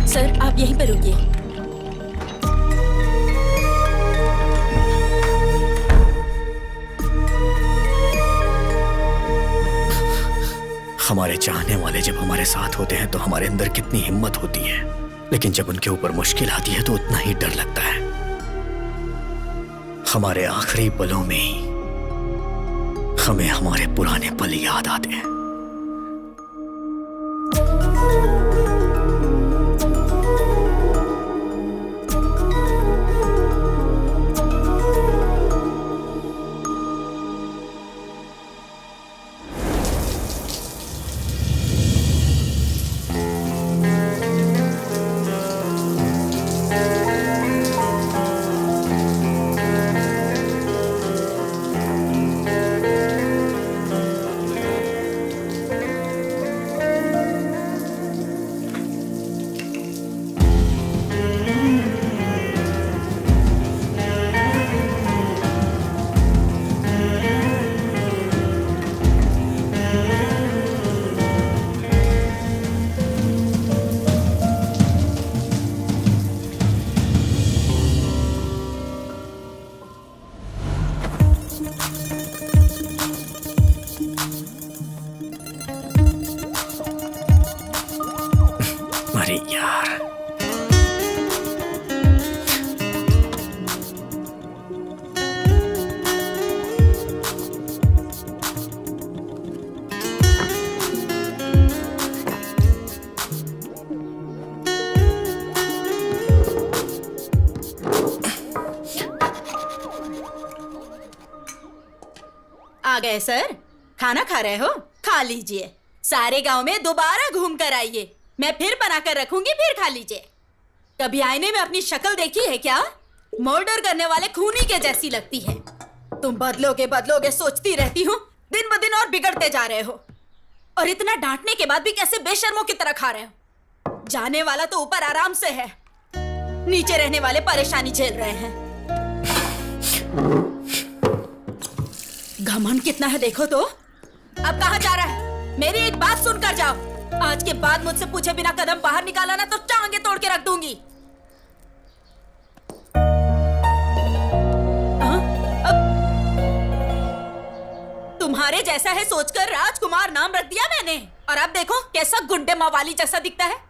Sir आप यहीं पर रुकिए। हमारे चाहने वाले जब हमारे साथ होते हैं तो हमारे अंदर कितनी हिम्मत होती है, लेकिन जब उनके ऊपर मुश्किल आती है तो उतना ही डर लगता है। हमारे आखिरी पलों में ही हमें हमारे पुराने पल याद आते हैं। अरे यार, आ गए सर, खाना खा रहे हो? खा लीजिए। सारे गांव में दोबारा घूम कर आइए, मैं फिर बना कर रखूंगी, फिर खा लीजिए। कभी आईने में अपनी शक्ल देखी है क्या? मर्डर करने वाले खूनी के जैसी लगती है। तुम बदलोगे बदलोगे सोचती रहती हूँ, दिन ब दिन और बिगड़ते जा रहे हो। और इतना डांटने के बाद भी कैसे बेशर्मों की तरह खा रहे हो? जाने वाला तो ऊपर आराम से है, नीचे रहने वाले परेशानी झेल रहे हैं। घमंड कितना है देखो तो। अब कहाँ जा रहा है? मेरी एक बात सुनकर जाओ। आज के बाद मुझसे पूछे बिना कदम बाहर निकाला ना तो टांगे तोड़ के रख दूंगी। तुम्हारे जैसा है सोचकर राजकुमार नाम रख दिया मैंने, और अब देखो कैसा गुंडे मवाली जैसा दिखता है।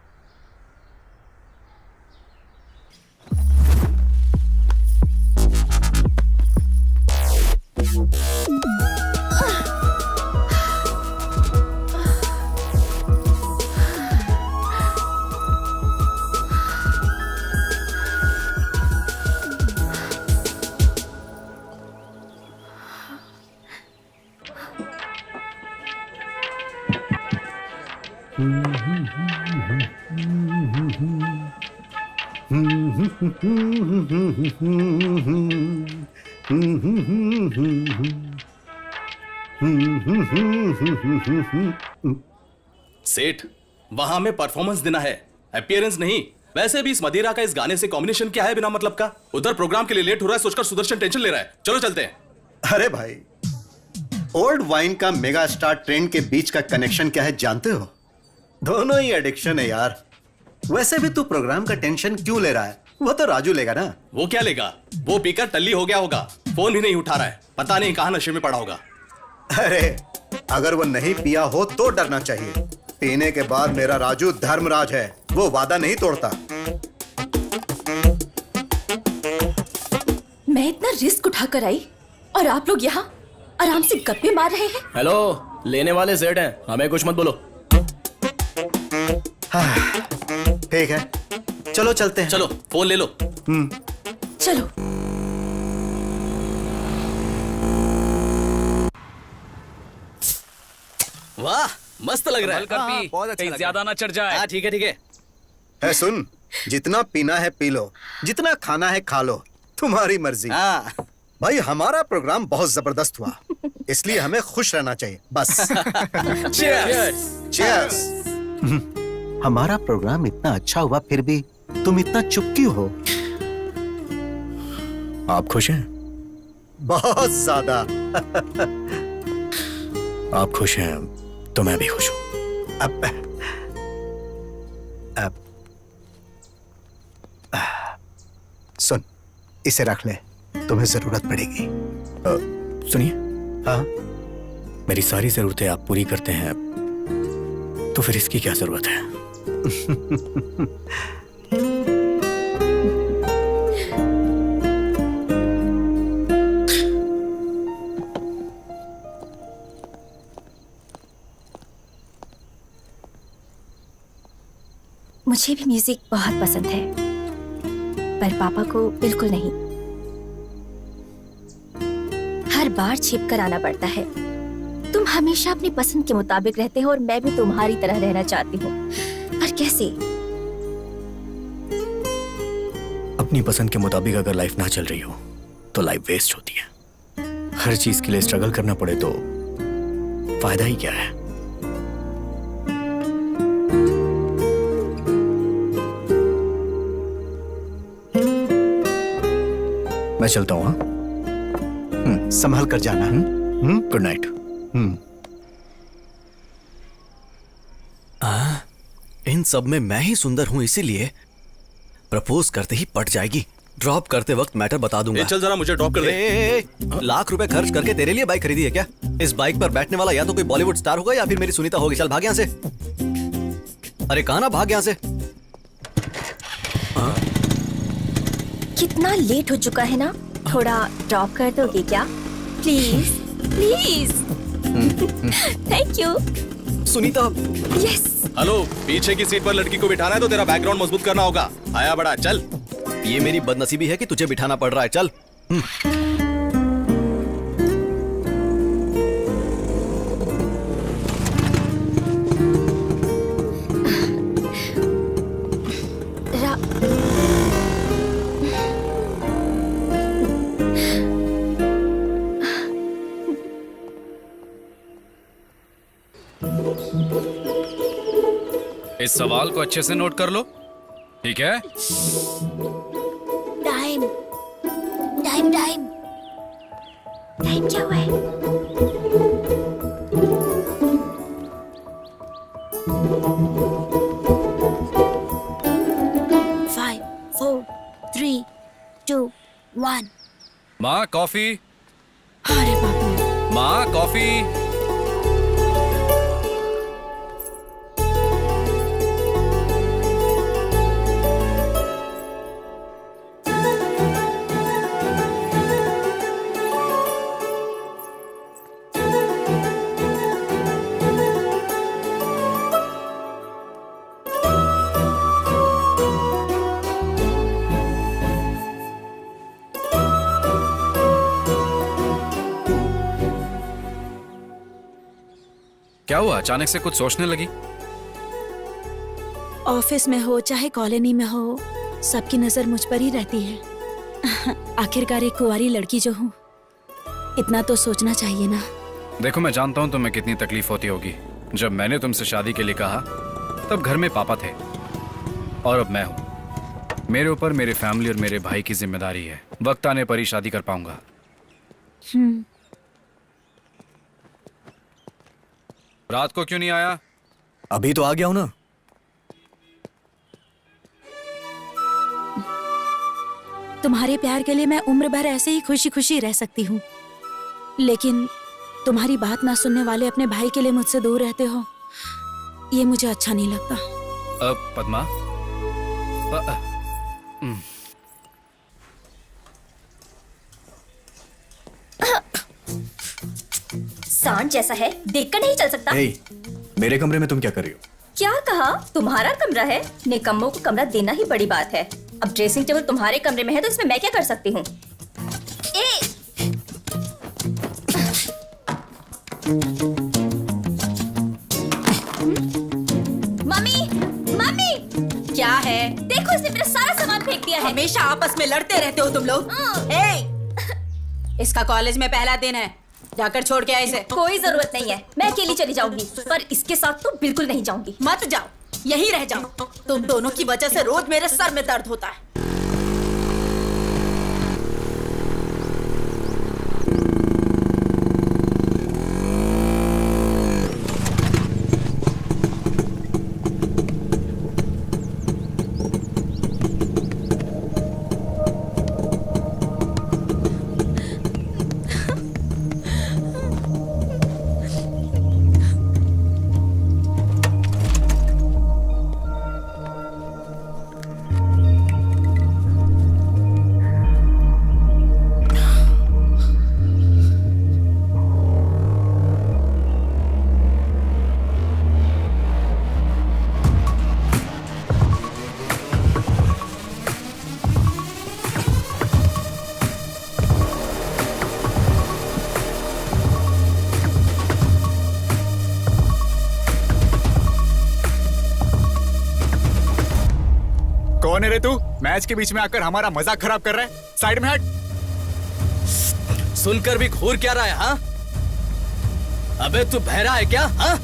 सेठ, वहां हमें परफॉर्मेंस देना है, अपीयरेंस नहीं। वैसे भी इस मदिरा का इस गाने से कॉम्बिनेशन क्या है बिना मतलब का? उधर प्रोग्राम के लिए लेट हो रहा है सोचकर सुदर्शन टेंशन ले रहा है। चलो चलते हैं। अरे भाई, ओल्ड वाइन का मेगा स्टार ट्रेंड के बीच का कनेक्शन क्या है जानते हो? दोनों ही एडिक्शन है यार। वैसे भी तू प्रोग्राम का टेंशन क्यों ले रहा है? वो तो राजू लेगा ना। वो क्या लेगा? वो पीकर टल्ली हो गया होगा, फोन भी नहीं उठा रहा है, पता नहीं कहां नशे में पड़ा होगा। अरे अगर वो नहीं पिया हो तो डरना चाहिए। पीने के बाद मेरा राजू धर्मराज है, वो वादा नहीं तोड़ता। मैं इतना रिस्क उठाकर आई और आप लोग यहाँ आराम से गप्पे मार रहे हैं। हेलो, लेने वाले सेठ हैं, हमें कुछ मत बोलो। ठीक है, चलो चलते हैं। चलो फोन ले लो। चलो। वाह मस्त लग रहा है। कर पी, बहुत अच्छा कहीं लग रहा ज्यादा ना चढ़ जाए। हाँ ठीक है ठीक है। है सुन, जितना पीना है पी लो, जितना खाना है खा लो, तुम्हारी मर्जी। हाँ भाई हमारा प्रोग्राम बहुत जबरदस्त हुआ, इसलिए हमें खुश रहना चाहिए बस। Cheers! चीयर्स। हमारा प्रोग्राम इतना अच्छा हुआ फिर भी तुम इतना चुप क्यों हो? आप खुश हैं? बहुत ज्यादा। आप खुश हैं तो मैं भी खुश हूं। अब सुन, इसे रख ले, तुम्हें जरूरत पड़ेगी। सुनिए, हाँ, मेरी सारी जरूरतें आप पूरी करते हैं तो फिर इसकी क्या जरूरत है? मुझे भी म्यूजिक बहुत पसंद है, पर पापा को बिल्कुल नहीं। हर बार छिप कर आना पड़ता है। तुम हमेशा अपनी पसंद के मुताबिक रहते हो और मैं भी तुम्हारी तरह रहना चाहती हूँ, पर कैसे? अपनी पसंद के मुताबिक अगर लाइफ ना चल रही हो तो लाइफ वेस्ट होती है। हर चीज के लिए स्ट्रगल करना पड़े तो फायदा ही क्या है? मैं चलता हूँ। हाँ, संभल कर जाना। Good night. इन सब में मैं ही सुंदर हूं, इसीलिए प्रपोज करते ही पट जाएगी। ड्रॉप करते वक्त मैटर बता दूंगा। चल जरा मुझे ड्रॉप कर दे। लाख रुपए खर्च करके तेरे लिए बाइक खरीदी है क्या? इस बाइक पर बैठने वाला या तो कोई बॉलीवुड स्टार होगा या फिर मेरी सुनीता होगी। चल भाग यहाँ से। अरे कहाँ ना, भाग यहाँ से। कितना लेट हो चुका है ना, थोड़ा ड्रॉप कर दोगे क्या? Please please. Thank you. Sunita, yes. Hello, पीछे की सीट पर लड़की को बिठाना है तो तेरा बैकग्राउंड मजबूत करना होगा। आया बड़ा, चल। ये मेरी बदनसीबी है कि तुझे बिठाना पड़ रहा है। चल। इस सवाल को अच्छे से नोट कर लो, ठीक है? टाइम टाइम टाइम टाइम क्या हुआ है? Five, four, three, two, one. माँ कॉफी। अरे बाप रे। माँ कॉफी। क्या हुआ, अचानक से कुछ सोचने लगी? ऑफिस में हो चाहे कॉलोनी में हो, सबकी नजर मुझ पर ही रहती है। आखिरकार एक कुंवारी लड़की जो हूँ, इतना तो सोचना चाहिए ना। देखो, मैं जानता हूँ तुम्हें कितनी तकलीफ होती होगी। जब मैंने तुमसे शादी के लिए कहा तब घर में पापा थे और अब मैं हूँ। मेरे ऊपर मेरे फैमिली और मेरे भाई की जिम्मेदारी है। वक्त आने पर ही शादी कर पाऊंगा। रात को क्यों नहीं आया? अभी तो आ गया हूं ना। तुम्हारे प्यार के लिए मैं उम्र भर ऐसे ही खुशी खुशी रह सकती हूँ, लेकिन तुम्हारी बात ना सुनने वाले अपने भाई के लिए मुझसे दूर रहते हो, ये मुझे अच्छा नहीं लगता। पद्मा, सांड जैसा है, देखकर नहीं चल सकता। हे, मेरे कमरे में तुम क्या कर रही हो? क्या कहा? तुम्हारा कमरा है, निकम्मों को कमरा देना ही बड़ी बात है। अब ड्रेसिंग टेबल तुम्हारे कमरे में है तो इसमें मैं क्या कर सकती हूँ? क्या है? देखो इसने मेरा सारा सामान फेंक दिया है। हमेशा आपस में लड़ते रहते हो तुम लोग। इसका कॉलेज में पहला दिन है, जाकर छोड़ के आए इसे। कोई जरूरत नहीं है, मैं अकेली चली जाऊंगी, पर इसके साथ तो बिल्कुल नहीं जाऊंगी। मत जाओ, यहीं रह जाओ। तुम दोनों की वजह से रोज मेरे सर में दर्द होता है। कौन है रे तू? मैच के बीच में आकर हमारा मजाक खराब कर रहा है। साइड में हट। सुनकर भी घूर क्या रहा है? हाँ, अबे तू बहरा है क्या? हाँ,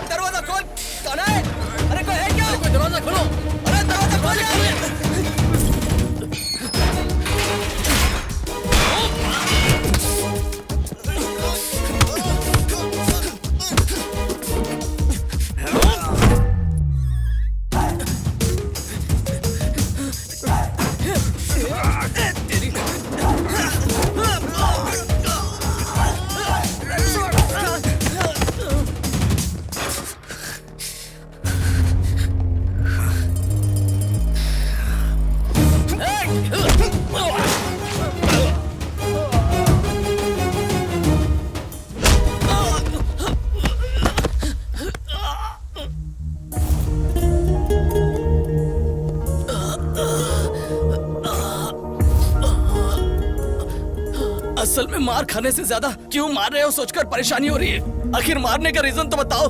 दरवाजा खोल। कौन है? अरे कोई है क्या? कोई दरवाजा खोलो। अरे दरवाजा खोल यार। असल में मार खाने से ज्यादा क्यों मार रहे हो सोचकर परेशानी हो रही है। आखिर मारने का रीजन तो बताओ।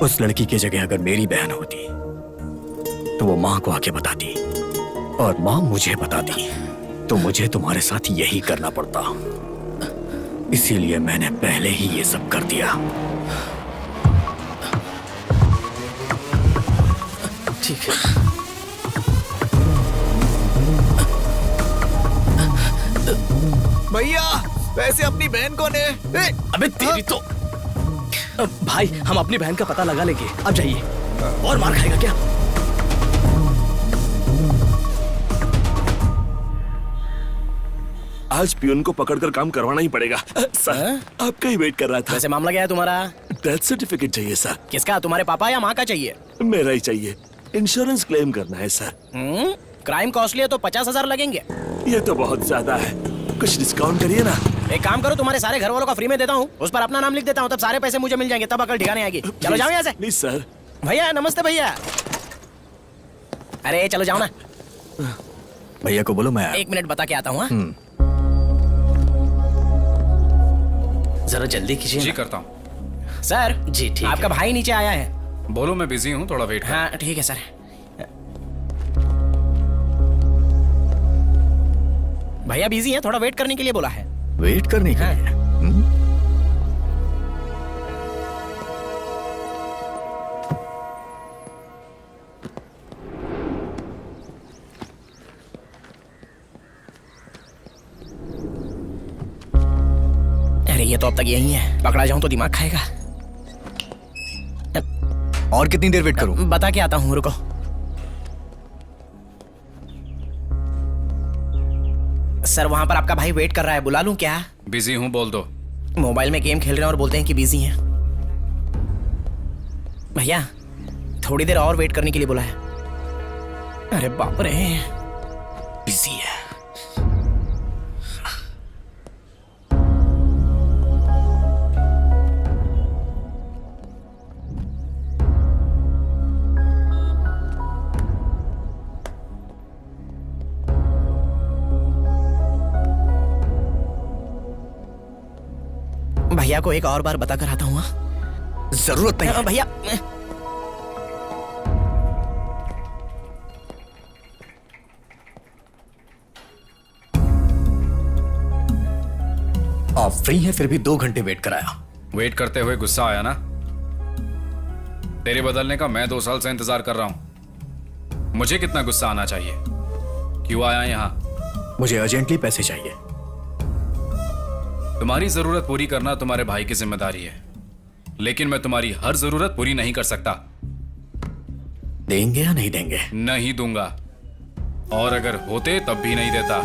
उस लड़की की जगह अगर मेरी बहन होती तो वो माँ को आके बताती, और माँ मुझे बताती, तो मुझे तुम्हारे साथ यही करना पड़ता। इसीलिए मैंने पहले ही ये सब कर दिया। ठीक है। भैया वैसे अपनी बहन कौन है? अबे तेरी तो। भाई हम अपनी बहन का पता लगा लेंगे, अब जाइए। और मार खाएगा क्या? आज पियून को पकड़कर काम करवाना ही पड़ेगा। सर आपका ही वेट कर रहा था। वैसे मामला क्या है तुम्हारा? डेथ सर्टिफिकेट चाहिए सर। किसका, तुम्हारे पापा या माँ का चाहिए? मेरा ही चाहिए। इंश्योरेंस क्लेम करना है सर। क्राइम कॉस्टली है तो 50,000 लगेंगे। ये तो बहुत ज्यादा है, कुछ डिस्काउंट करिए ना। एक काम करो, तुम्हारे सारे घर वालों का फ्री में देता हूँ, उस पर अपना नाम लिख देता हूँ, तब सारे पैसे मुझे मिल जाएंगे, तब अकल ठिकाने आएगी। चलो जाओ यहाँ से। Please sir. भैया नमस्ते भैया। अरे चलो जाओ ना। भैया को बोलो मैं 1 मिनट बता के आता हूँ। जरा जल्दी कीजिए। जी करता हूँ सर। जी ठीक आपका है। भाई नीचे आया है। बोलो मैं बिजी हूँ, थोड़ा वेट। हाँ ठीक है सर। भैया बिजी हैं, थोड़ा वेट करने के लिए बोला है। वेट करने का है? अरे ये तो अब तक यही है, पकड़ा जाऊं तो दिमाग खाएगा। और कितनी देर वेट करूं? बता के आता हूँ, रुको। सर वहां पर आपका भाई वेट कर रहा है, बुला लूं क्या? बिजी हूँ, बोल दो। मोबाइल में गेम खेल रहे हैं और बोलते हैं कि बिजी हैं। भैया थोड़ी देर और वेट करने के लिए बोला है। अरे बाप रे, बिजी है। भैया को एक और बार बता कर आता हूँ। जरूरत नहीं है। भैया आप फ्री हैं फिर भी 2 घंटे वेट कराया। वेट करते हुए गुस्सा आया ना? तेरे बदलने का मैं 2 साल से इंतजार कर रहा हूं। मुझे कितना गुस्सा आना चाहिए? क्यों आया यहां? मुझे अर्जेंटली पैसे चाहिए। तुम्हारी जरूरत पूरी करना तुम्हारे भाई की जिम्मेदारी है, लेकिन मैं तुम्हारी हर जरूरत पूरी नहीं कर सकता। देंगे या नहीं देंगे? नहीं दूंगा, और अगर होते तब भी नहीं देता।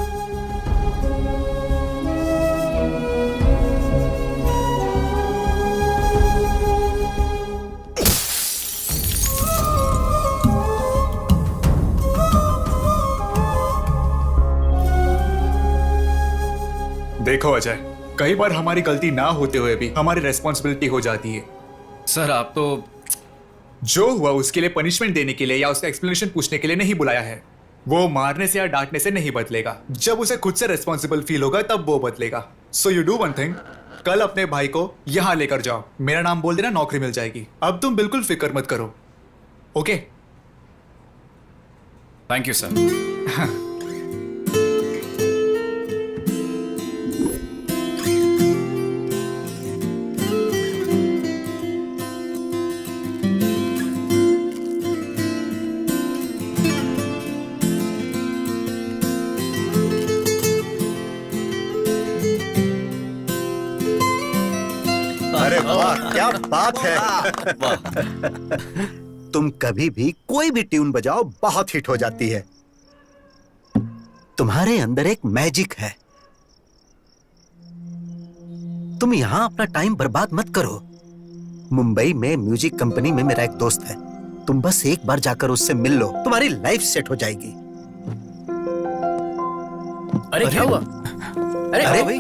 देखो अजय, कई बार हमारी गलती ना होते हुए भी हमारी रेस्पॉन्सिबिलिटी हो जाती है। सर आप तो जो हुआ उसके लिए पनिशमेंट देने के लिए या उसका एक्सप्लेनेशन पूछने के लिए नहीं बुलाया है। वो मारने से या डांटने से नहीं बदलेगा, जब उसे खुद से रेस्पॉन्सिबल फील होगा तब वो बदलेगा। So you do one thing, कल अपने भाई को यहां लेकर जाओ, मेरा नाम बोल देना, नौकरी मिल जाएगी। अब तुम बिल्कुल फिक्र मत करो, ओके? Thank you sir. अरे वाह, क्या बात है। तुम कभी भी कोई भी ट्यून बजाओ बहुत हिट हो जाती है। तुम्हारे अंदर एक मैजिक है। तुम यहां अपना टाइम बर्बाद मत करो। मुंबई में म्यूजिक कंपनी में मेरा एक दोस्त है, तुम बस एक बार जाकर उससे मिल लो, तुम्हारी लाइफ सेट हो जाएगी। अरे क्या हुआ? अरे भाई,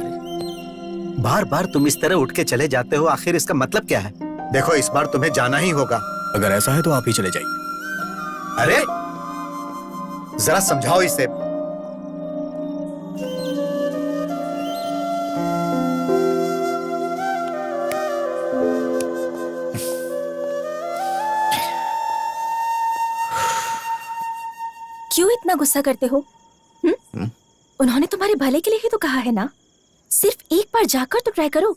बार बार तुम इस तरह उठ के चले जाते हो, आखिर इसका मतलब क्या है? देखो इस बार तुम्हें जाना ही होगा। अगर ऐसा है तो आप ही चले जाइए। अरे जरा समझाओ इसे। क्यों इतना गुस्सा करते हो? उन्होंने तुम्हारे भले के लिए ही तो कहा है ना। सिर्फ एक बार जाकर तो ट्राई करो,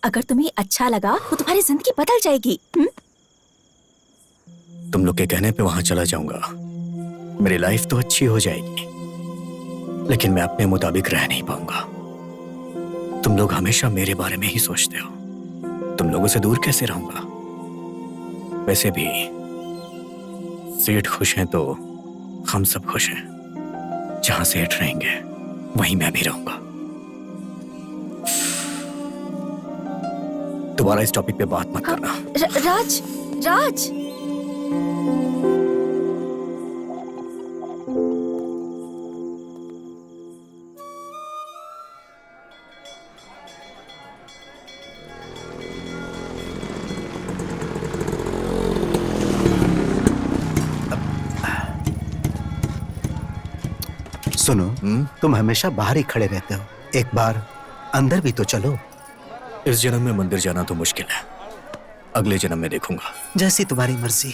अगर तुम्हें अच्छा लगा तो तुम्हारी जिंदगी बदल जाएगी। तुम लोग के कहने पे वहां चला जाऊंगा, मेरी लाइफ तो अच्छी हो जाएगी, लेकिन मैं अपने मुताबिक रह नहीं पाऊंगा। तुम लोग हमेशा मेरे बारे में ही सोचते हो, तुम लोगों से दूर कैसे रहूंगा? वैसे भी सेठ खुश हैं तो हम सब खुश हैं। जहां सेठ रहेंगे वहीं मैं भी रहूंगा। दोबारा इस टॉपिक पे बात मत करना। राज, राज। सुनो, तुम हमेशा बाहर ही खड़े रहते हो, एक बार अंदर भी तो चलो। इस जन्म में मंदिर जाना तो मुश्किल है, अगले जन्म में देखूंगा। जैसी तुम्हारी मर्जी।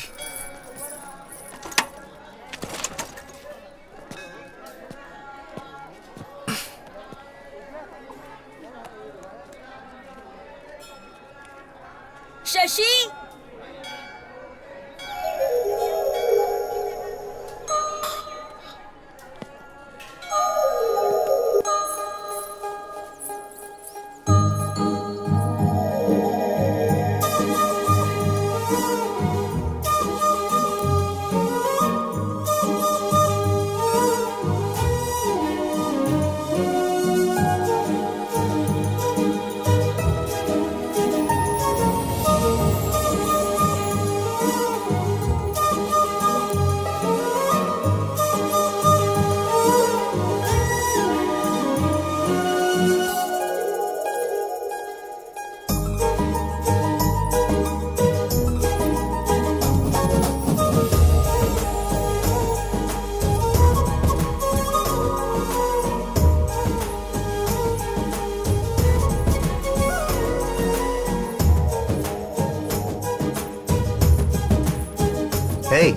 हे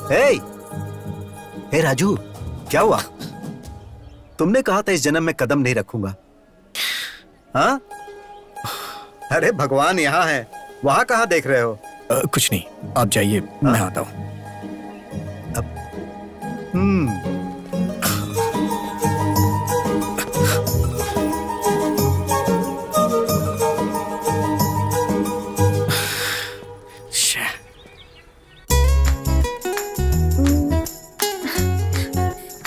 हे हे राजू, क्या हुआ? तुमने कहा था इस जन्म में कदम नहीं रखूंगा। हाँ? अरे भगवान यहाँ है, वहां कहाँ देख रहे हो? कुछ नहीं, आप जाइए, मैं आता हूँ।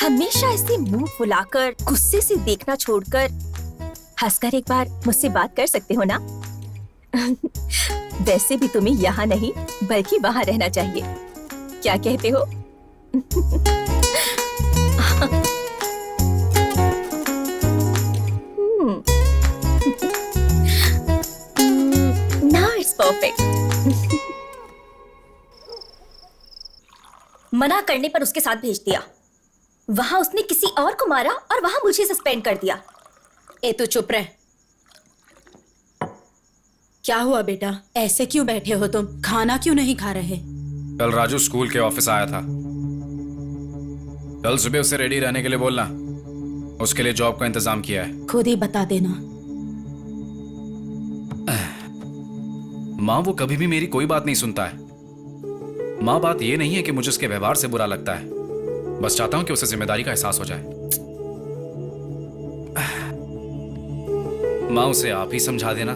हमेशा ऐसे मुंह फुलाकर गुस्से से देखना छोड़कर हंसकर एक बार मुझसे बात कर सकते हो ना? वैसे भी तुम्हें यहाँ नहीं बल्कि वहाँ रहना चाहिए। क्या कहते हो? Now it's perfect. मना करने पर उसके साथ भेज दिया। वहां उसने किसी और को मारा और वहां मुझे सस्पेंड कर दिया। ए तू चुप रह। क्या हुआ बेटा, ऐसे क्यों बैठे हो तुम? खाना क्यों नहीं खा रहे? कल राजू स्कूल के ऑफिस आया था। कल सुबह उसे रेडी रहने के लिए बोलना। उसके लिए जॉब का इंतजाम किया है। खुद ही बता देना। माँ वो कभी भी मेरी कोई बात नहीं सुनता है। माँ बात ये नहीं है कि मुझे उसके व्यवहार से बुरा लगता है, बस चाहता हूं कि उसे जिम्मेदारी का एहसास हो जाए। माँ उसे आप ही समझा देना।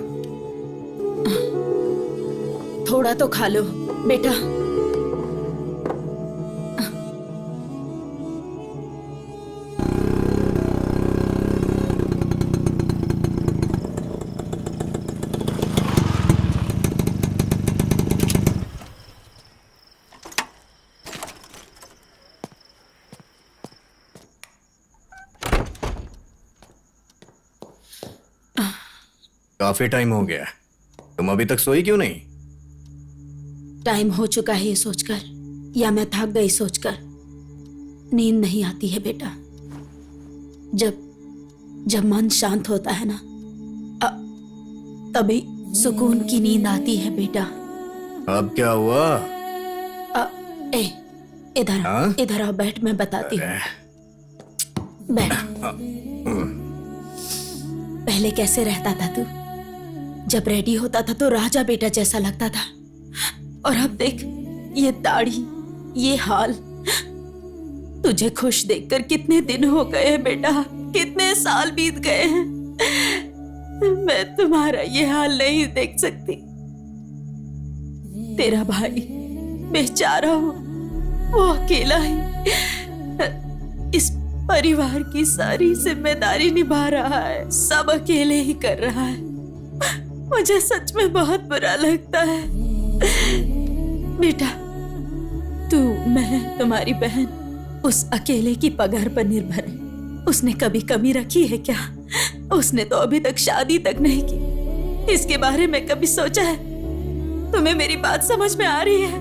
थोड़ा तो खा लो बेटा। काफी टाइम हो गया, तुम अभी तक सोई क्यों नहीं? टाइम हो चुका है ये सोचकर, या मैं थक गई सोचकर। नींद नहीं आती है बेटा। जब मन शांत होता है ना, तभी सुकून की नींद आती है बेटा। अब क्या हुआ? इधर इधर आओ, बैठ, मैं बताती हूँ। बैठ। पहले कैसे रहता था तू? जब रेडी होता था तो राजा बेटा जैसा लगता था, और अब देख ये दाढ़ी, ये हाल। तुझे खुश देखकर कितने दिन हो गए हैं बेटा, कितने साल बीत गए हैं। मैं तुम्हारा ये हाल नहीं देख सकती। तेरा भाई बेचारा हो, वो अकेला ही इस परिवार की सारी जिम्मेदारी निभा रहा है, सब अकेले ही कर रहा है। मुझे सच में बहुत बुरा लगता है बेटा। तू, मैं, तुम्हारी बहन उस अकेले की पगार पर निर्भर है। उसने कभी कमी रखी है क्या? उसने तो अभी तक शादी तक नहीं की। इसके बारे में कभी सोचा है? तुम्हें मेरी बात समझ में आ रही है?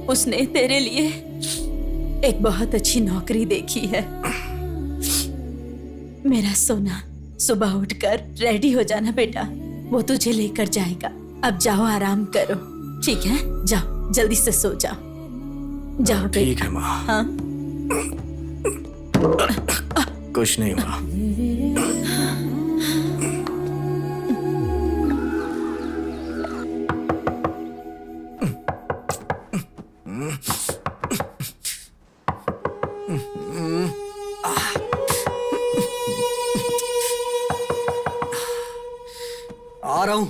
उसने तेरे लिए एक बहुत अच्छी नौकरी देखी है। मेरा सोना, सुबह उठकर रेडी हो जाना बेटा, वो तुझे लेकर जाएगा। अब जाओ, आराम करो, ठीक है? जाओ, जल्दी से सो जाओ। जाओ ठीक है माँ। हाँ? कुछ नहीं हुआ। आ रहा हूं।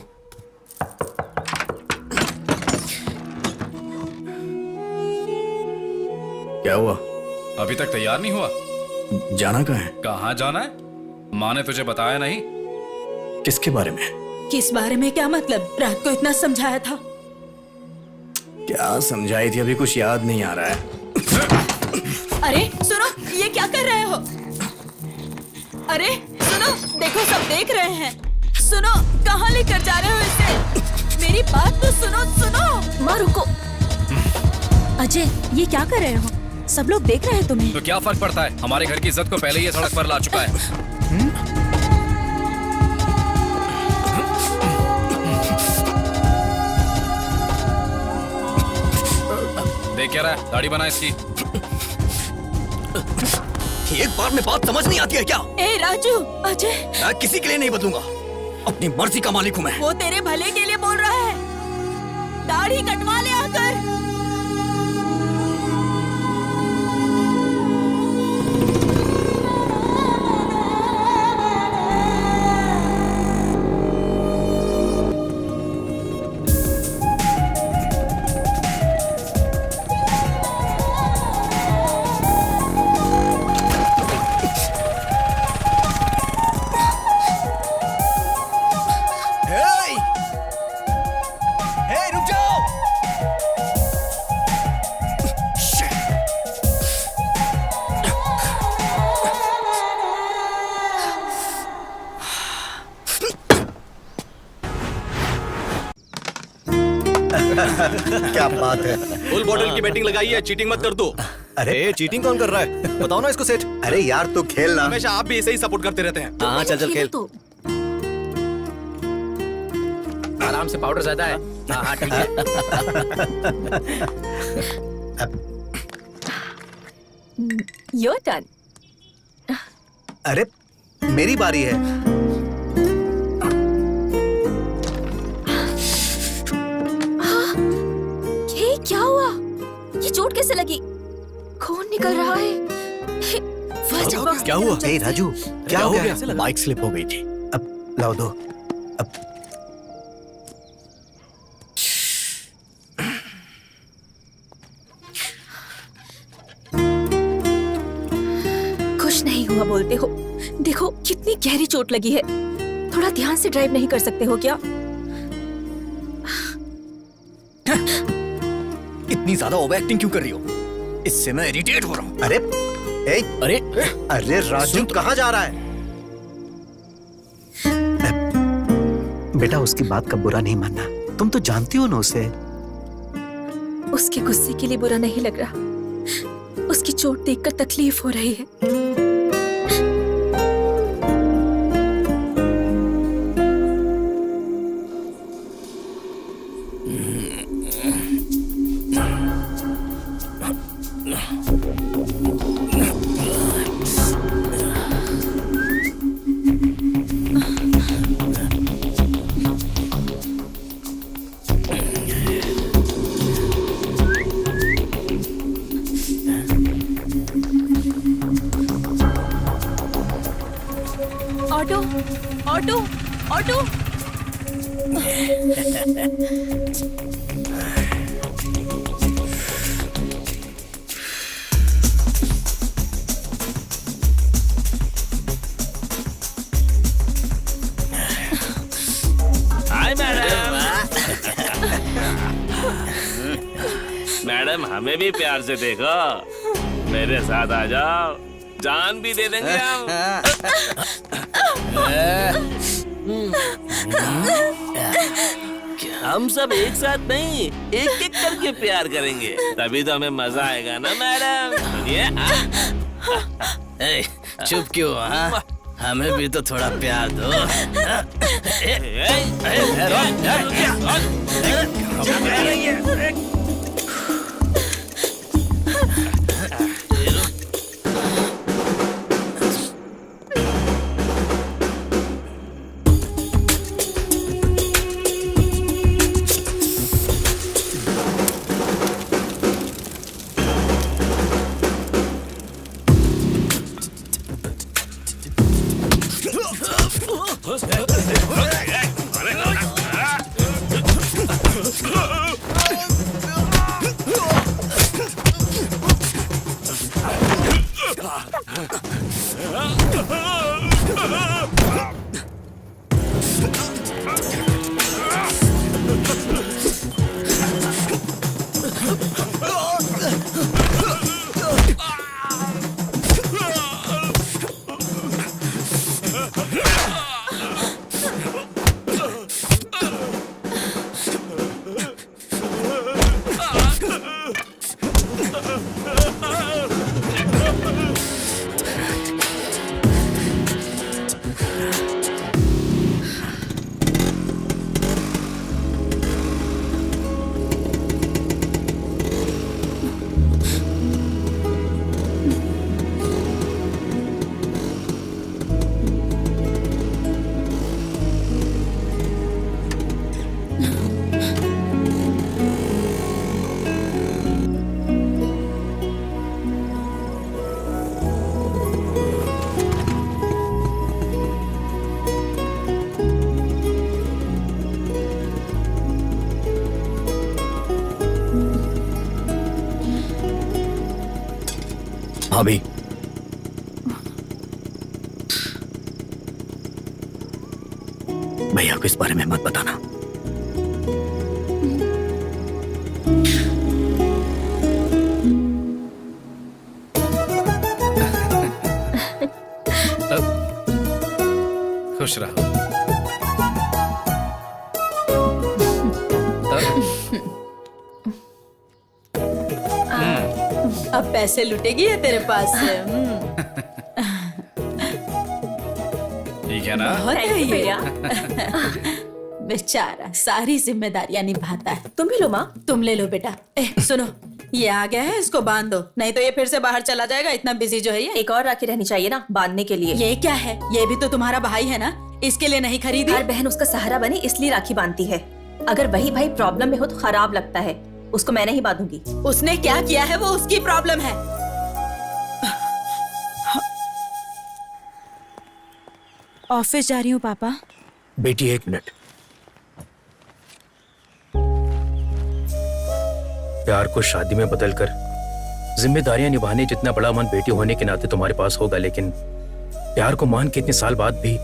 क्या हुआ? अभी तक तैयार नहीं हुआ? जाना कहाँ है? कहाँ जाना है? माँ ने तुझे बताया नहीं? किसके बारे में? किस बारे में? क्या मतलब? रात को इतना समझाया था। क्या समझाई थी? अभी कुछ याद नहीं आ रहा है। अरे सुनो, ये क्या कर रहे हो? अरे सुनो, देखो सब देख रहे हैं। सुनो, कहाँ लेकर जा रहे हो इसे? मेरी बात तो सुनो। सुनो, माँ रुको। अजय, ये क्या कर रहे हो? सब लोग देख रहे हैं तुम्हें। तो क्या फर्क पड़ता है? हमारे घर की इज्जत को पहले ही सड़क पर ला चुका है। देख क्या रहा है? दाढ़ी बना इसकी। एक बार में बात समझ नहीं आती है क्या? ए राजू, अजय, मैं किसी के लिए नहीं बदलूंगा। अपनी मर्जी का मालिक हूं मैं। वो तेरे भले के लिए बोल रहा है। दाढ़ी कटवा ले आकर। हे! हे, रुक जाओ! क्या बात है। फुल बॉटल की बैटिंग लगाई है, चीटिंग मत कर दो। अरे चीटिंग कौन कर रहा है? बताओ ना इसको सेठ। अरे यार तू खेलना। हमेशा आप भी ऐसे ही सपोर्ट करते रहते हैं। हाँ चल चल खेल। तो आराम से, पाउडर ज्यादा है। हाँ हाँ ठीक है। Your turn. अरे मेरी बारी है। ये क्या हुआ? ये चोट कैसे लगी? खून निकल रहा है। First box. क्या हुआ? ए राजू, क्या हो गया? बाइक स्लिप हो गई थी। अब लाओ दो। अब खुश नहीं हुआ बोलते हो? देखो कितनी गहरी चोट लगी है। थोड़ा ध्यान से ड्राइव नहीं कर सकते हो क्या? इतनी ज्यादा ओवर एक्टिंग क्यों कर रही हो? इससे मैं इरिटेट हो रहा हूँ। अरे ए, अरे अरे राजू कहाँ जा रहा है? बेटा उसकी बात का बुरा नहीं मानना। तुम तो जानती हो ना उसे। उसके गुस्से के लिए बुरा नहीं लग रहा। उसकी चोट देखकर तकलीफ हो रही है। Auto, auto, auto. Hi madam. Madam हमें भी प्यार से देखो, मेरे साथ आ जाओ, जान भी दे देंगे हम। हम सब एक साथ नहीं, एक एक करके प्यार करेंगे, तभी तो हमें मजा आएगा ना मैडम। सुनिए। चुप क्यों? हाँ, हमें भी तो थोड़ा प्यार दो। भाभी, भैया को इस बारे में मत बताना। खुश रहो। अब पैसे लुटेगी है तेरे पास से। ठीक है ना? बहुत है ये। बेचारा सारी जिम्मेदारियां निभाता है। तुम भी लो माँ। तुम ले लो बेटा। सुनो, ये आ गया है, इसको बांध दो, नहीं तो ये फिर से बाहर चला जाएगा। इतना बिजी जो है ये। एक और राखी रहनी चाहिए ना बांधने के लिए। ये क्या है? ये भी तो तुम्हारा भाई है ना, इसके लिए नहीं खरीदी? हर बहन उसका सहारा बने इसलिए राखी बांधती है। अगर वही भाई प्रॉब्लम में हो तो खराब लगता है। उसको मैं नहीं बांधूंगी। उसने क्या किया है वो उसकी प्रॉब्लम है। ऑफिस जा रही हूँ पापा। बेटी, 1 मिनट। प्यार को शादी में बदलकर जिम्मेदारियां निभाने जितना बड़ा मन बेटी होने के नाते तुम्हारे पास होगा, लेकिन प्यार को मान के इतने साल बाद भी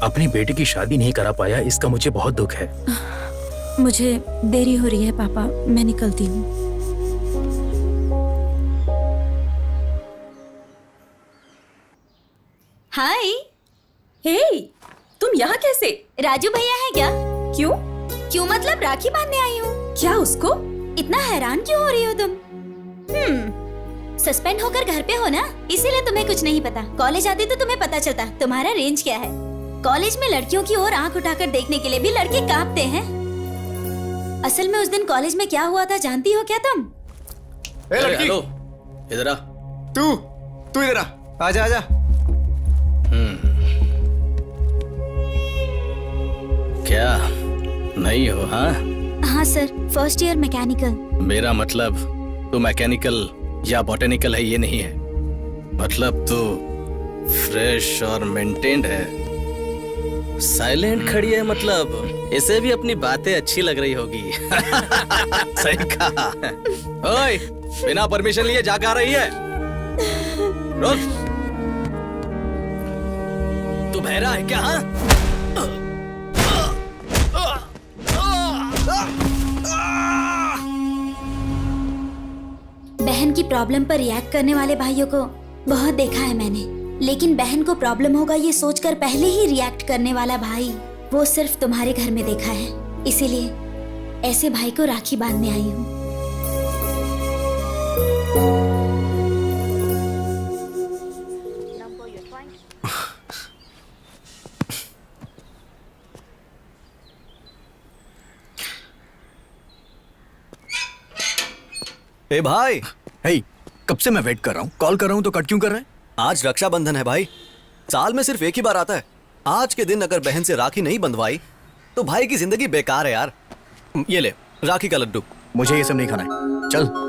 अपनी बेटी की शादी नहीं करा पाया, इसका मुझे बहुत दुख है। मुझे देरी हो रही है पापा, मैं निकलती हूँ। हाय। हे, तुम यहाँ कैसे? राजू भैया है क्या? क्यों? क्यों मतलब राखी बांधने आई हूँ। क्या उसको? इतना हैरान क्यों हो रही हो तुम? सस्पेंड होकर घर पे हो ना, इसीलिए तुम्हें कुछ नहीं पता। कॉलेज आती तो तुम्हें पता चलता तुम्हारा रेंज क्या है। कॉलेज में लड़कियों की ओर आंख उठाकर देखने के लिए भी लड़के कांपते हैं। असल में उस दिन कॉलेज में क्या हुआ था जानती हो क्या तुम? ए लड़की, हेलो, इधर आ। तू इधर आ। आजा आजा। क्या नहीं हो? हाँ हाँ सर, फर्स्ट ईयर मैकेनिकल। मेरा मतलब तो मैकेनिकल या बॉटेनिकल है ये नहीं है, मतलब तो फ्रेश और मेंटेन्ड है। साइलेंट खड़ी है, मतलब इसे भी अपनी बातें अच्छी लग रही होगी। सही कहा। ओए, बिना परमिशन लिए जाकर आ रही है? रोज तू बहरा है क्या? हाँ? बहन की प्रॉब्लम पर रिएक्ट करने वाले भाइयों को बहुत देखा है मैंने, लेकिन बहन को प्रॉब्लम होगा ये सोचकर पहले ही रिएक्ट करने वाला भाई वो सिर्फ तुम्हारे घर में देखा है। इसीलिए ऐसे भाई को राखी बांधने आई हूँ। ए भाई, हे, कब से मैं वेट कर रहा हूँ, कॉल कर रहा हूँ तो कट क्यों कर रहे हैं? आज रक्षाबंधन है भाई। साल में सिर्फ एक ही बार आता है। आज के दिन अगर बहन से राखी नहीं बंधवाई तो भाई की जिंदगी बेकार है यार। ये ले राखी का लड्डू। मुझे ये सब नहीं खाना है, चल।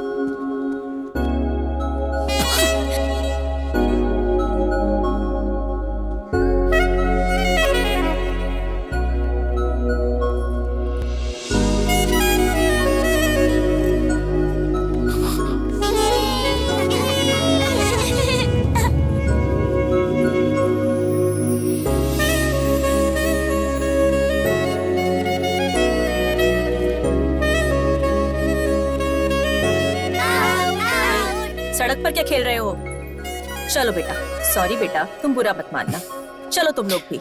सड़क पर क्या खेल रहे हो? चलो बेटा। सॉरी बेटा, तुम बुरा मत मानना। चलो तुम लोग भी।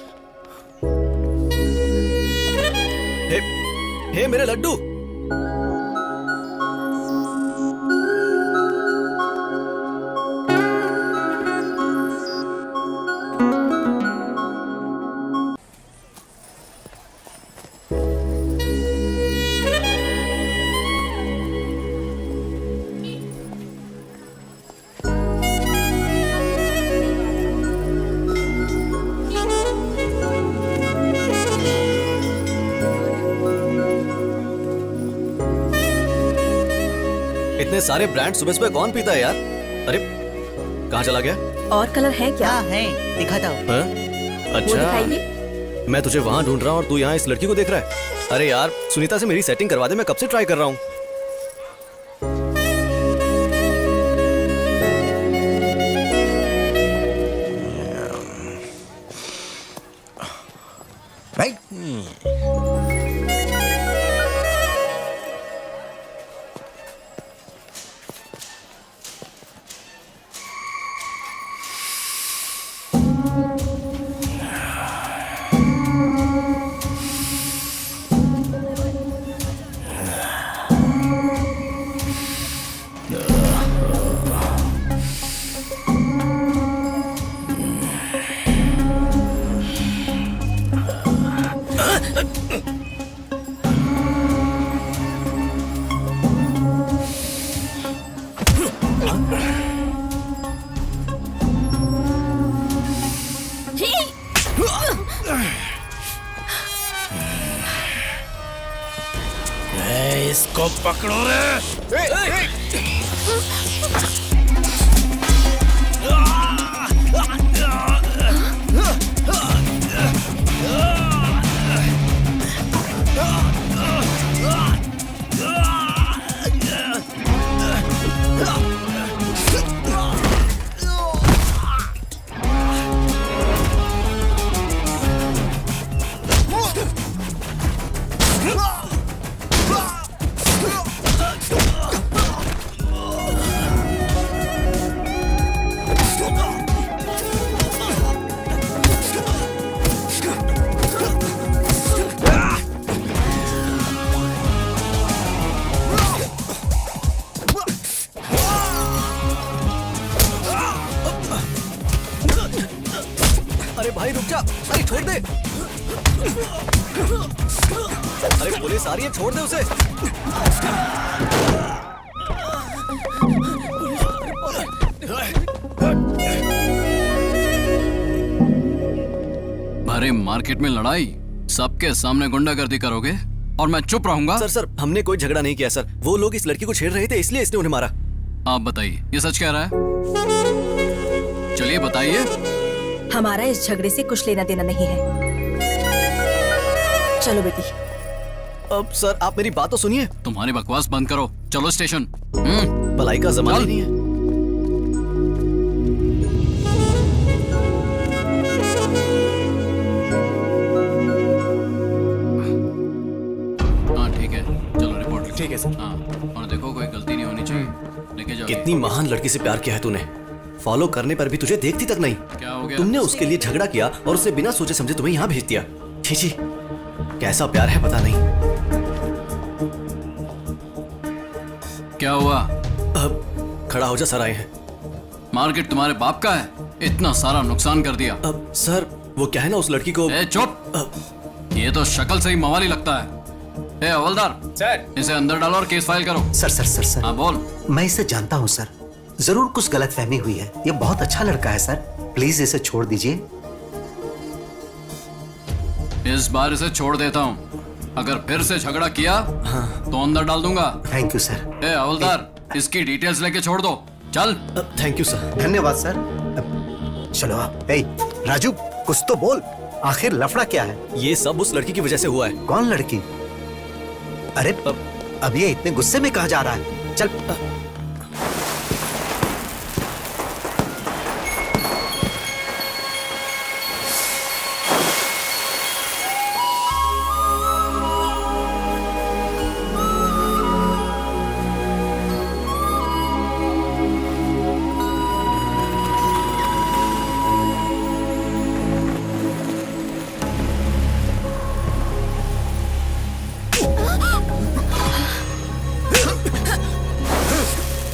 हे मेरे लड्डू। इतने सारे ब्रांड सुबह सुबह कौन पीता है यार? अरे कहाँ चला गया? और कलर है क्या? है, दिखाता हूँ। हाँ? वो अच्छा, दिखाइए। मैं तुझे वहां ढूंढ रहा हूँ और तू यहाँ इस लड़की को देख रहा है। अरे यार, सुनीता से मेरी सेटिंग करवा दे, मैं कब से ट्राई कर रहा हूँ। इसको पकड़ो रे। अरे भाई रुक जा, अरे छोड़ दे। अरे पुलिस आ रही है, छोड़ दे उसे। अरे मार्केट में लड़ाई, सबके सामने गुंडागर्दी करोगे और मैं चुप रहूंगा? सर हमने कोई झगड़ा नहीं किया सर। वो लोग इस लड़की को छेड़ रहे थे, इसलिए इसने उन्हें मारा। आप बताइए, ये सच कह रहा है? चलिए बताइए। हमारा इस झगड़े से कुछ लेना देना नहीं है। चलो बेटी। अब सर आप मेरी बात तो सुनिए। तुम्हारी बकवास बंद करो, चलो स्टेशन। भलाई का जमाना नहीं है। हाँ ठीक है, चलो रिपोर्ट। ठीक है सर। हाँ, और देखो कोई गलती नहीं होनी चाहिए। लेके जाओ। कितनी महान लड़की से प्यार किया है तूने, फॉलो करने पर भी तुझे देखती तक नहीं। क्या हो गया? तुमने उसके लिए झगड़ा किया और उसे बिना सोचे समझे तुम्हें यहाँ भेज दिया। छी छी, कैसा प्यार है पता नहीं। क्या हुआ? अब खड़ा हो जा, सर आए हैं। मार्केट तुम्हारे बाप का है, इतना सारा नुकसान कर दिया। अब सर वो क्या है ना, उस लड़की को। ए चुप, ये तो शक्ल से ही मवाली लगता है। ए हवलदार सर, इसे अंदर डालो और केस फाइल करो। सर सर सर सर हाँ बोल। मैं इसे जानता हूँ सर, जरूर कुछ गलतफहमी हुई है। ये बहुत अच्छा लड़का है सर, प्लीज इसे छोड़ दीजिए। इस बार इसे छोड़ देता हूँ, अगर फिर से झगड़ा किया तो अंदर डाल दूंगा। Thank you sir. ए हवलदार, इसकी डिटेल्स लेके छोड़ दो, चल। Thank you sir. धन्यवाद सर। चलो आप। ए राजू, कुछ तो बोल, आखिर लफड़ा क्या है? ये सब उस लड़की की वजह से हुआ है। कौन लड़की? अरे अब ये इतने गुस्से में कहाँ जा रहा है? चल।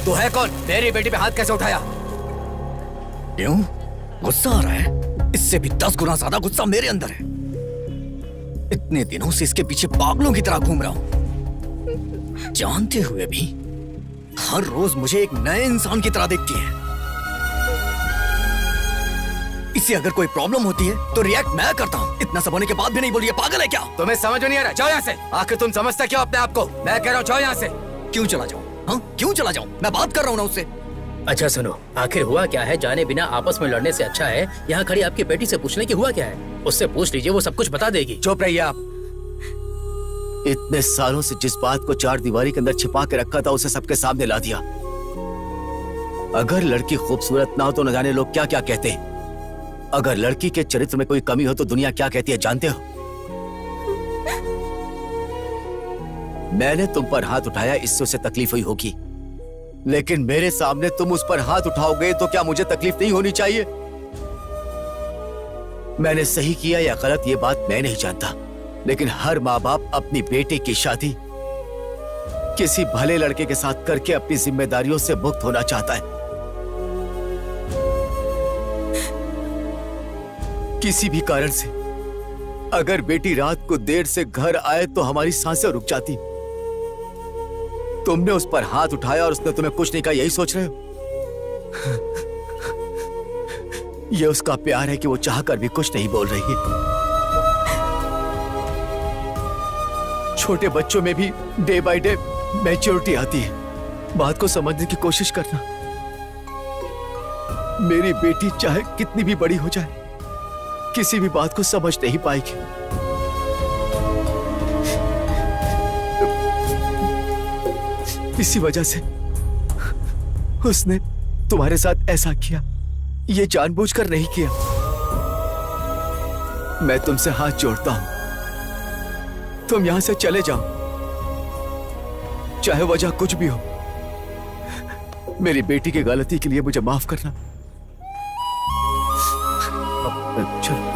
तो है कौन? मेरी बेटी पे हाथ कैसे उठाया? क्यों? गुस्सा आ रहा है? इससे भी 10 गुना ज्यादा गुस्सा मेरे अंदर है। इतने दिनों से इसके पीछे पागलों की तरह घूम रहा हूं, जानते हुए भी हर रोज मुझे एक नए इंसान की तरह देखती है। इसे अगर कोई प्रॉब्लम होती है तो रिएक्ट मैं करता हूँ, इतना सब होने के बाद भी नहीं बोली। पागल है क्या? तुम्हें समझ नहीं आ रहा? जाओ यहाँ से। आखिर तुम समझते क्यों अपने आप को? मैं कह रहा हूँ जाओ यहाँ से। क्यों चला जाऊं? हाँ, क्यों चला जाऊं? मैं बात कर रहा हूं ना उससे। अच्छा सुनो, आखिर हुआ क्या है? जाने बिना आपस में लड़ने से अच्छा है यहाँ खड़ी आपकी बेटी से पूछने की हुआ क्या है। उससे पूछ लीजिए, वो सब कुछ बता देगी। चुप रहिए आप। इतने सालों से जिस बात को 4 दीवारी के अंदर छिपा के रखा था, उसे सबके सामने ला दिया। अगर लड़की खूबसूरत ना हो तो न जाने लोग क्या क्या कहते हैं। अगर लड़की के चरित्र में कोई कमी हो तो दुनिया क्या कहती है जानते हो? मैंने तुम पर हाथ उठाया, इससे उसे तकलीफ हुई होगी, लेकिन मेरे सामने तुम उस पर हाथ उठाओगे तो क्या मुझे तकलीफ नहीं होनी चाहिए? मैंने सही किया या गलत ये बात मैं नहीं जानता, लेकिन हर माँ बाप अपनी बेटी की शादी किसी भले लड़के के साथ करके अपनी जिम्मेदारियों से मुक्त होना चाहता है। किसी भी कारण से अगर बेटी रात को देर से घर आए तो हमारी सांसें रुक जाती। तुमने उस पर हाथ उठाया और उसने तुम्हें कुछ नहीं कहा, यही सोच रहे हो? यह उसका प्यार है कि वो चाहकर भी कुछ नहीं बोल रही है। छोटे बच्चों में भी डे बाय डे मैच्योरिटी आती है। बात को समझने की कोशिश करना। मेरी बेटी चाहे कितनी भी बड़ी हो जाए, किसी भी बात को समझ नहीं पाएगी। इसी वजह से उसने तुम्हारे साथ ऐसा किया। ये जानबूझकर नहीं किया। मैं तुमसे हाथ जोड़ता हूं, तुम यहां से चले जाओ, चाहे वजह कुछ भी हो। मेरी बेटी की गलती के लिए मुझे माफ करना। चलो।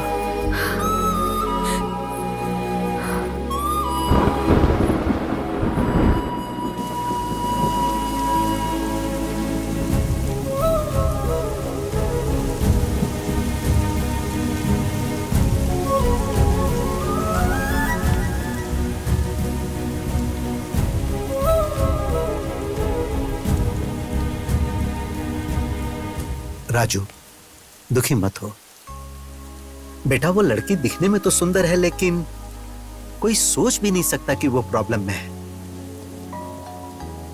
राजू, दुखी मत हो बेटा। वो लड़की दिखने में तो सुंदर है, लेकिन कोई सोच भी नहीं सकता कि वो प्रॉब्लम में है।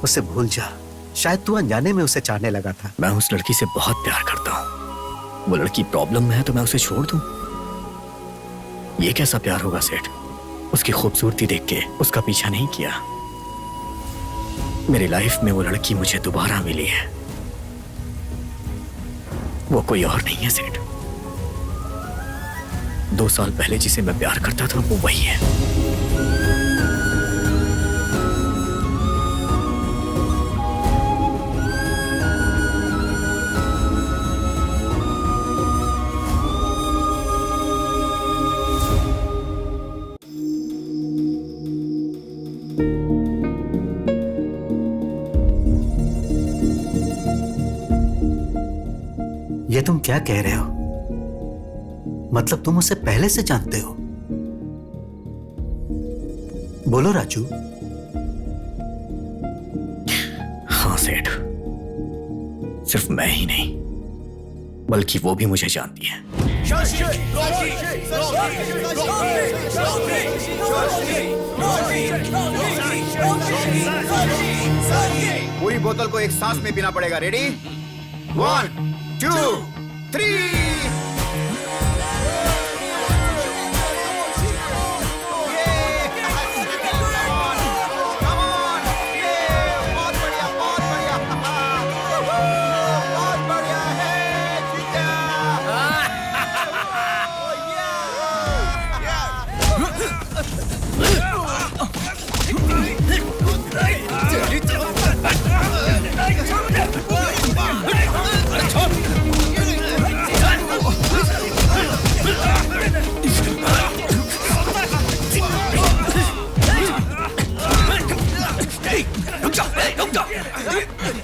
उसे भूल जा। शायद तू अनजाने में उसे चाहने लगा था। मैं उस लड़की से बहुत प्यार करता हूं। वो लड़की प्रॉब्लम में है तो मैं उसे छोड़ दूं? ये कैसा प्यार होगा सेठ? उसकी खूबसूरती देख के उसका पीछा नहीं किया। मेरी लाइफ में वो लड़की मुझे दोबारा मिली है। वो कोई और नहीं है सेठ। 2 साल पहले जिसे मैं प्यार करता था वो वही है। ये तुम क्या कह रहे हो? मतलब तुम उसे पहले से जानते हो? बोलो राजू। हाँ सेठ, सिर्फ मैं ही नहीं बल्कि वो भी मुझे जानती है। पूरी बोतल को एक सांस में पीना पड़ेगा। रेडी? 1 2 3।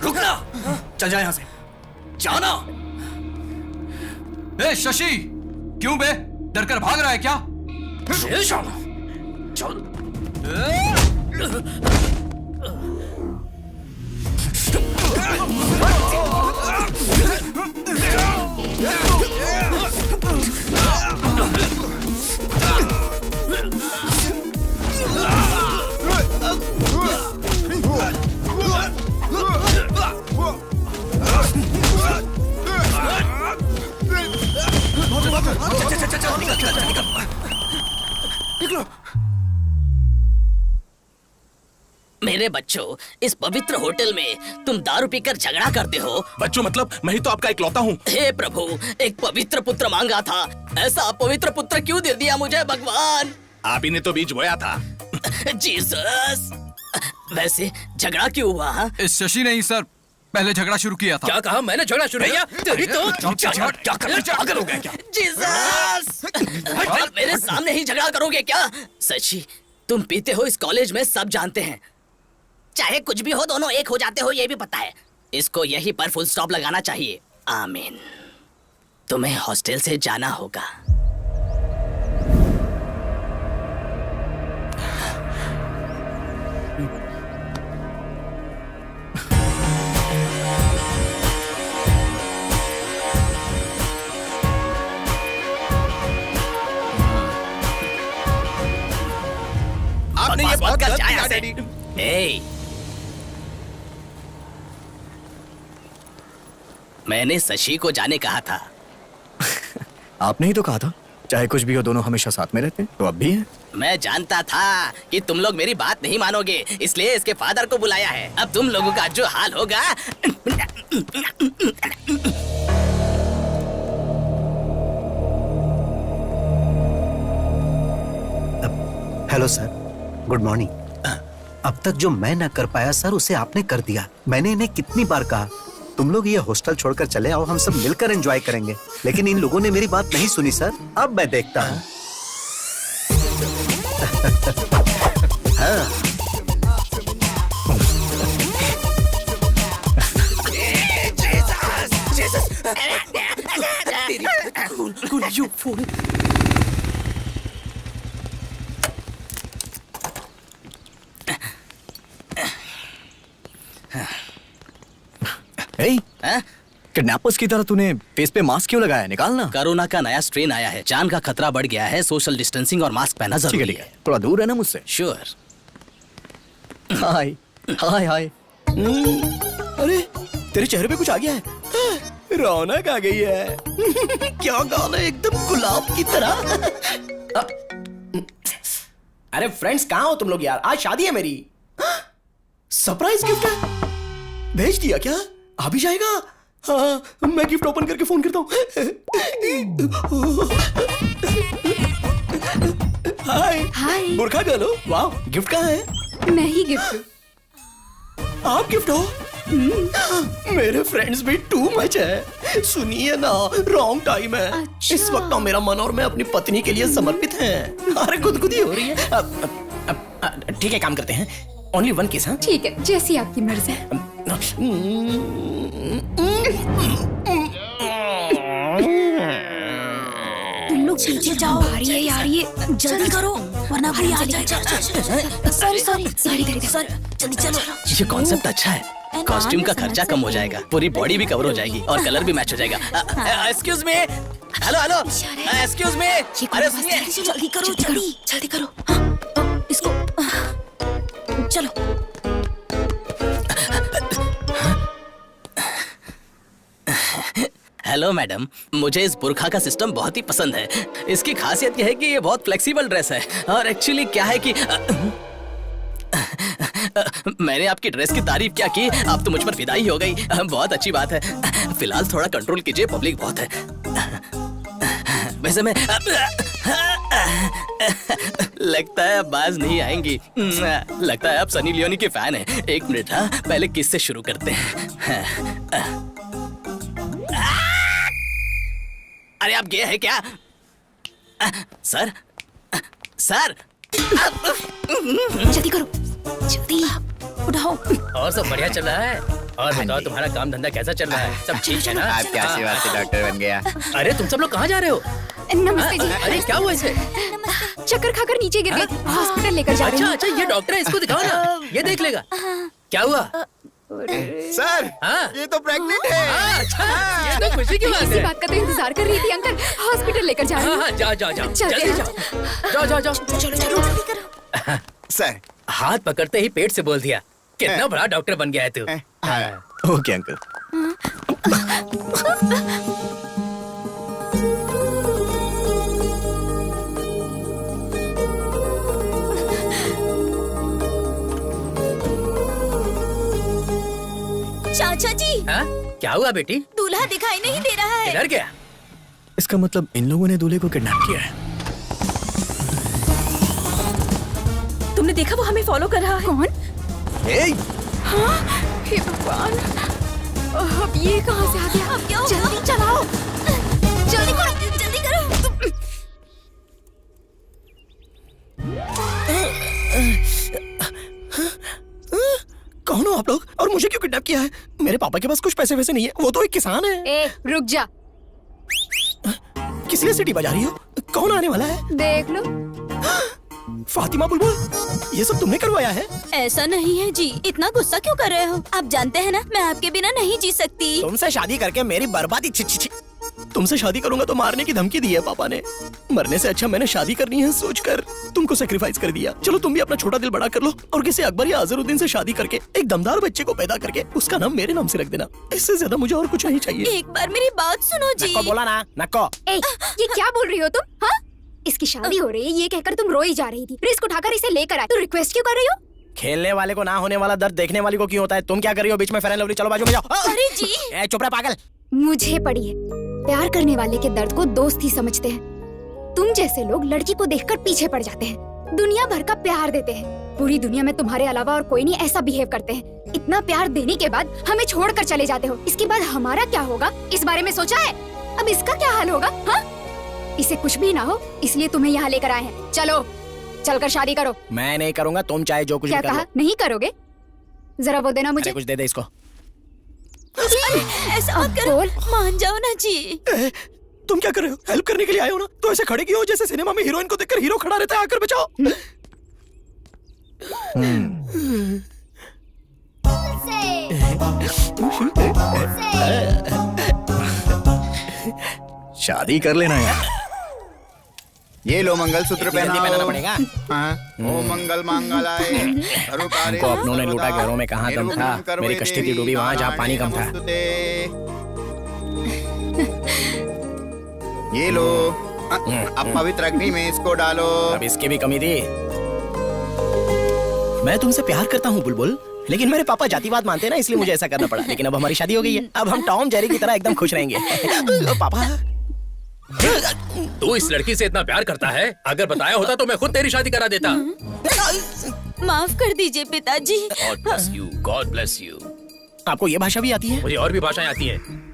रुकना! चल जा यहां से, जाना। ए शशि, क्यों बे? डर कर भाग रहा है क्या? चल। मेरे बच्चों, इस पवित्र होटल में तुम दारू पीकर झगड़ा करते हो। बच्चों मतलब मैं ही तो आपका इकलौता हूँ। हे प्रभु, एक पवित्र पुत्र मांगा था, ऐसा अपवित्र पुत्र क्यों दे दिया मुझे भगवान? आप ही ने तो बीज बोया था। जीसस। वैसे झगड़ा क्यों हुआ? इस शशि ने ही सर पहले झगड़ा शुरू किया था। क्या कहा? मैंने झगड़ा शुरू किया? तेरी तो क्या पागल हो गया क्या? जीसस! मेरे सामने ही झगड़ा करोगे क्या? सची, तुम पीते हो इस कॉलेज में सब जानते हैं। चाहे कुछ भी हो, दोनों एक हो जाते हो, ये भी पता है। इसको यहीं पर फुल स्टॉप लगाना चाहिए। आमीन। तुम्हें हॉस्टल से जाना होगा। आपने ये बहुत बात कर गलत जाया किया, से। डैडी। ए, मैंने शशि को जाने कहा था। आपने ही तो कहा था चाहे कुछ भी हो दोनों हमेशा साथ में रहते हैं, तो अब भी है। मैं जानता था कि तुम लोग मेरी बात नहीं मानोगे, इसलिए इसके फादर को बुलाया है। अब तुम लोगों का जो हाल होगा। Hello sir, good morning. अब तक जो मैं न कर पाया सर, उसे आपने कर दिया। मैंने इन्हें कितनी बार कहा तुम लोग ये हॉस्टल छोड़कर चले आओ, हम सब मिलकर एंजॉय करेंगे, लेकिन इन लोगों ने मेरी बात नहीं सुनी सर। अब मैं देखता हूँ। हाँ। किडनैपर्स की तरह तूने फेस पे मास्क क्यों लगाया? निकालना। कोरोना का नया स्ट्रेन आया है, जान का खतरा बढ़ गया है, सोशल डिस्टेंसिंग और मास्क पहना जरूरी है। थोड़ा दूर है ना मुझसे। श्योर। हाय हाय हाय। अरे तेरे चेहरे पे कुछ आ गया है, रौनक आ गई है। क्या गाल है, एकदम गुलाब की तरह। अरे फ्रेंड्स कहाँ हो तुम लोग यार? आज शादी है मेरी। सरप्राइज गिफ्ट है, भेज दिया क्या? आ भी जाएगा? हाँ, मैं गिफ्ट ओपन करके फोन करता हूँ। हाय हाय। बुरखा गर्ल हो? वाह, गिफ्ट कहाँ है? मैं ही गिफ्ट हूँ। आप गिफ्ट हो? मेरे फ्रेंड्स भी टू मच है। सुनिए ना, रॉन्ग टाइम है। अच्छा। इस वक्त ना मेरा मन और मैं अपनी पत्नी के लिए समर्पित हैं। अरे गुदगुदी हो रही है। ठीक है, काम करते हैं। ओनली वन किस। हाँ ठीक है, जैसी आपकी मर्जी। तुम लोग पीछे जाओ। आ रही है यार, ये जल्दी करो वरना कोई आ जाए। सॉरी सॉरी सॉरी सॉरी, जल्दी चलो। ये कॉन्सेप्ट अच्छा है। कॉस्ट्यूम का खर्चा कम हो जाएगा, पूरी बॉडी भी कवर हो जाएगी और कलर भी मैच हो जाएगा। Excuse me, hello hello, excuse me. अरे सुनिए, जल्दी करो, जल्दी जल्दी करो। हाँ, इसको चलो। हेलो मैडम, मुझे इस बुरखा का सिस्टम बहुत ही पसंद है। इसकी खासियत यह है कि ये बहुत फ्लेक्सिबल ड्रेस है। और एक्चुअली क्या है कि मैंने आपकी ड्रेस की तारीफ क्या की, आप तो मुझ पर फिदा ही हो गई। बहुत अच्छी बात है। फिलहाल थोड़ा कंट्रोल कीजिए, पब्लिक बहुत है। वैसे मैं लगता है अब बाज नहीं आएंगी। लगता है आप सनी लियोनी के फैन हैं। एक मिनट, हाँ पहले किससे शुरू करते हैं। अरे आप गए हैं क्या? सर सर, जल्दी करो, जल्दी उठाओ। और सब बढ़िया चल रहा है? और बताओ तुम्हारा काम धंधा कैसा चल रहा है? सब ठीक है ना? आपके आशीर्वाद से डॉक्टर बन गया। अरे तुम सब लोग कहाँ जा रहे हो? नमस्ते जी। अरे क्या हुआ इसे? चक्कर खाकर नीचे गिर गई, हॉस्पिटल लेकर जा रहे अच्छा हैं। अच्छा, ये डॉक्टर है, इसको दिखाओ ना, ये देख लेगा। क्या हुआ? सर, हाँ? ये तो प्रेग्नेंट है। अच्छा, ये तो खुशी की बात इसी है। बात का तो इंतजार कर रही थी अंकल। हॉस्पिटल लेकर जा रहे हाँ हैं। हाँ, जाओ जाओ जाओ, चलते जल्दी हैं। जाओ, जाओ जाओ जाओ। चलो चलो जल्दी करो। सर, हाथ पकड़ते ही पेट से बोल दिया। कितना बड़ा डॉक्टर बन गया है तू। हाँ। Okay uncle. चाचा जी, हाँ? क्या हुआ बेटी? दूल्हा दिखाई नहीं दे रहा है। इधर क्या? इसका मतलब इन लोगों ने दूल्हे को किडनैप किया है। तुमने देखा वो हमें फॉलो कर रहा है? कौन? हाँ, हे भगवान, अब ये कहाँ से आ गया? अब क्या होगा? जल्दी चलाओ, जल्दी करो, जल्दी करो। कौन हो आप लोग और मुझे क्यों किडनैप किया है? मेरे पापा के पास कुछ पैसे वैसे नहीं है, वो तो एक किसान है। ए, रुक जा। किस लिए सीटी बजा रही हो? कौन आने वाला है? देख लो। फातिमा बुलबुल, ये सब तुमने करवाया है? ऐसा नहीं है जी, इतना गुस्सा क्यों कर रहे हो? आप जानते हैं ना, मैं आपके बिना नहीं जी सकती। तुमसे शादी करके मेरी बर्बादी छी छी छी। तुमसे शादी करूंगा तो मारने की धमकी दी है पापा ने। मरने से अच्छा मैंने शादी करनी है सोचकर तुमको सेक्रीफाइस कर दिया। चलो तुम भी अपना छोटा दिल बड़ा कर लो और किसी अकबर या अजहरुद्दीन से शादी करके एक दमदार बच्चे को पैदा करके उसका नाम मेरे नाम से रख देना। इससे ज्यादा मुझे और कुछ नहीं चाहिए। एक बार मेरी बात सुनो जी। नक्को बोला ना, नक्को। ये क्या बोल रही हो तुम? हाँ, इसकी शादी हो रही है ये कहकर तुम रोई जा रही थी, रिस्क उठाकर इसे लेकर आए। तो रिक्वेस्ट क्यों कर रही हो? खेलने वाले को ना होने वाला दर्द देखने वाली को क्यों होता है? तुम क्या कर रही हो बीच में? फेयर एंड लवली, चलो बाजू में जाओ। अरे जी चुप रहे पागल। मुझे पड़ी है, प्यार करने वाले के दर्द को दोस्त ही समझते हैं। तुम जैसे लोग लड़की को देखकर पीछे पड़ जाते हैं, दुनिया भर का प्यार देते हैं। पूरी दुनिया में तुम्हारे अलावा और कोई नहीं ऐसा बिहेव करते हैं। इतना प्यार देने के बाद हमें छोड़कर चले जाते हो। इसके बाद हमारा क्या होगा इस बारे में सोचा है? अब इसका क्या हाल होगा? हाँ, इसे कुछ भी ना हो इसलिए तुम्हें यहाँ लेकर आए हैं। चलो चलकर शादी करो। मैं नहीं करूंगा, तुम चाहे जो कुछ क्या भी कर कहा? लो। नहीं करोगे? जरा वो देना मुझे। अरे कुछ दे दे इसको। ऐसा मत करो, मान जाओ ना जी। तुम क्या कर रहे हो? हेल्प करने के लिए आए हो ना, तो ऐसे खड़े क्यों हो जैसे सिनेमा में हीरोइन को देखकर हीरो खड़ा रहता है आकर बचाओ। शादी कर लेना यार। ये लो मंगलसूत्र जल्दी पहनाना पड़ेगा। हाँ। ओ मंगल मांगलाय हमको अपनों ने लूटा, घरों में कहाँ दम था। मेरी कश्ती थी डूबी वहाँ जहाँ पानी कम था। ये लो, अब पवित्र अग्नि में इसको डालो। अब इसकी भी कमी थी। मैं तुमसे प्यार करता हूँ बुलबुल, लेकिन मेरे पापा जातिवाद मानते हैं ना, इसलिए मुझे ऐसा करना पड़ा। लेकिन अब हमारी शादी हो गई है, अब हम टॉम जेरी की तरह एकदम खुश रहेंगे। पापा, तू इस लड़की से इतना प्यार करता है, अगर बताया होता तो मैं खुद तेरी शादी करा देता। माफ कर दीजिए पिताजी। God bless you, God bless you। आपको ये भाषा भी आती है? मुझे और भी भाषाएं आती हैं।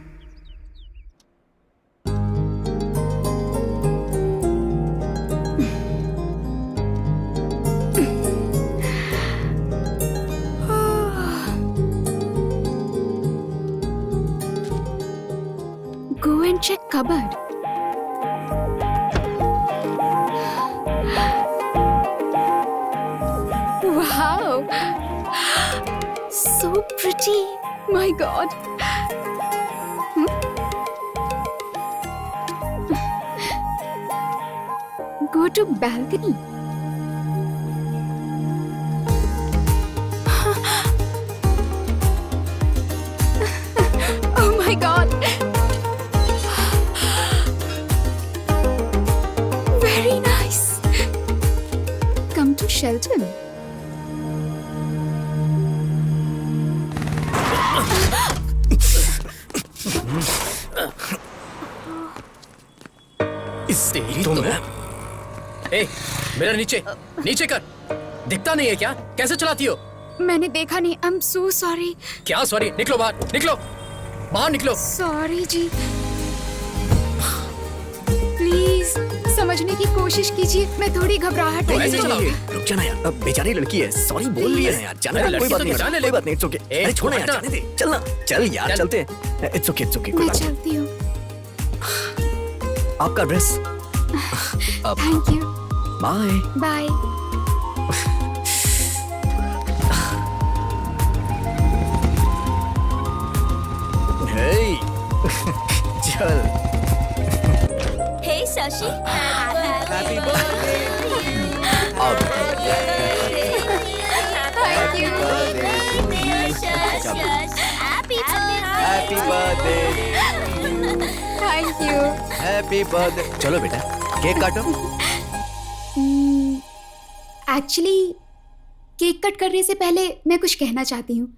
Go and check cupboard. Wow, so pretty. My God. Go to balcony. Oh my God. Very nice. Come to Shelton. तुम ए, मेरा नीचे नीचे कर। दिखता नहीं है क्या? कैसे चलाती हो? मैंने देखा नहीं। I'm so sorry. क्या सॉरी? निकलो बाहर, निकलो बाहर, निकलो। Sorry ji. Please समझने की कोशिश कीजिए, मैं थोड़ी घबराहट तो है। ऐसे चलाओगे? रुक जाना यार, अब बेचारी लड़की है, सॉरी बोल लिया है यार। जाना यार, कोई बात नहीं, कोई बात नहीं, इट्स ओके। अरे छोड़ यार, जाने दे, चलना, चल यार, चलते हैं। इट्स ओके, कोई मैं बात नहीं। चलती हूँ। आपका dress. Thank you. Bye. Bye. Hey, चल। हे शशि, हैप्पी अब Thank you. Happy birthday, Thank you. Happy birthday. चलो बेटा, केक काटो। Actually, केक कट करने से पहले मैं कुछ कहना चाहती हूँ।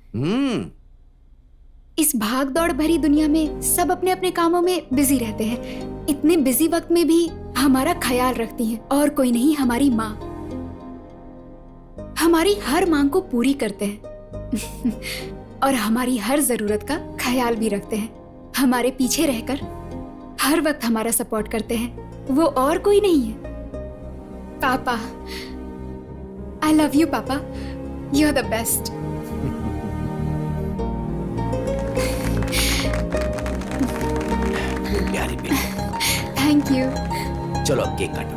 इस भाग दौड़ भरी दुनिया में सब अपने अपने कामों में बिजी रहते हैं। इतने बिजी वक्त में भी हमारा ख्याल रखती हैं, और कोई नहीं, हमारी माँ। हमारी हर मांग को पूरी करते हैं और हमारी हर जरूरत का ख्याल भी रखते हैं। हमारे पीछे रहकर हर वक्त हमारा सपोर्ट करते हैं। वो और कोई नहीं है, पापा। I love you, Papa. You're the best. प्यारी बेटी। Thank you. चलो अब केक काटो।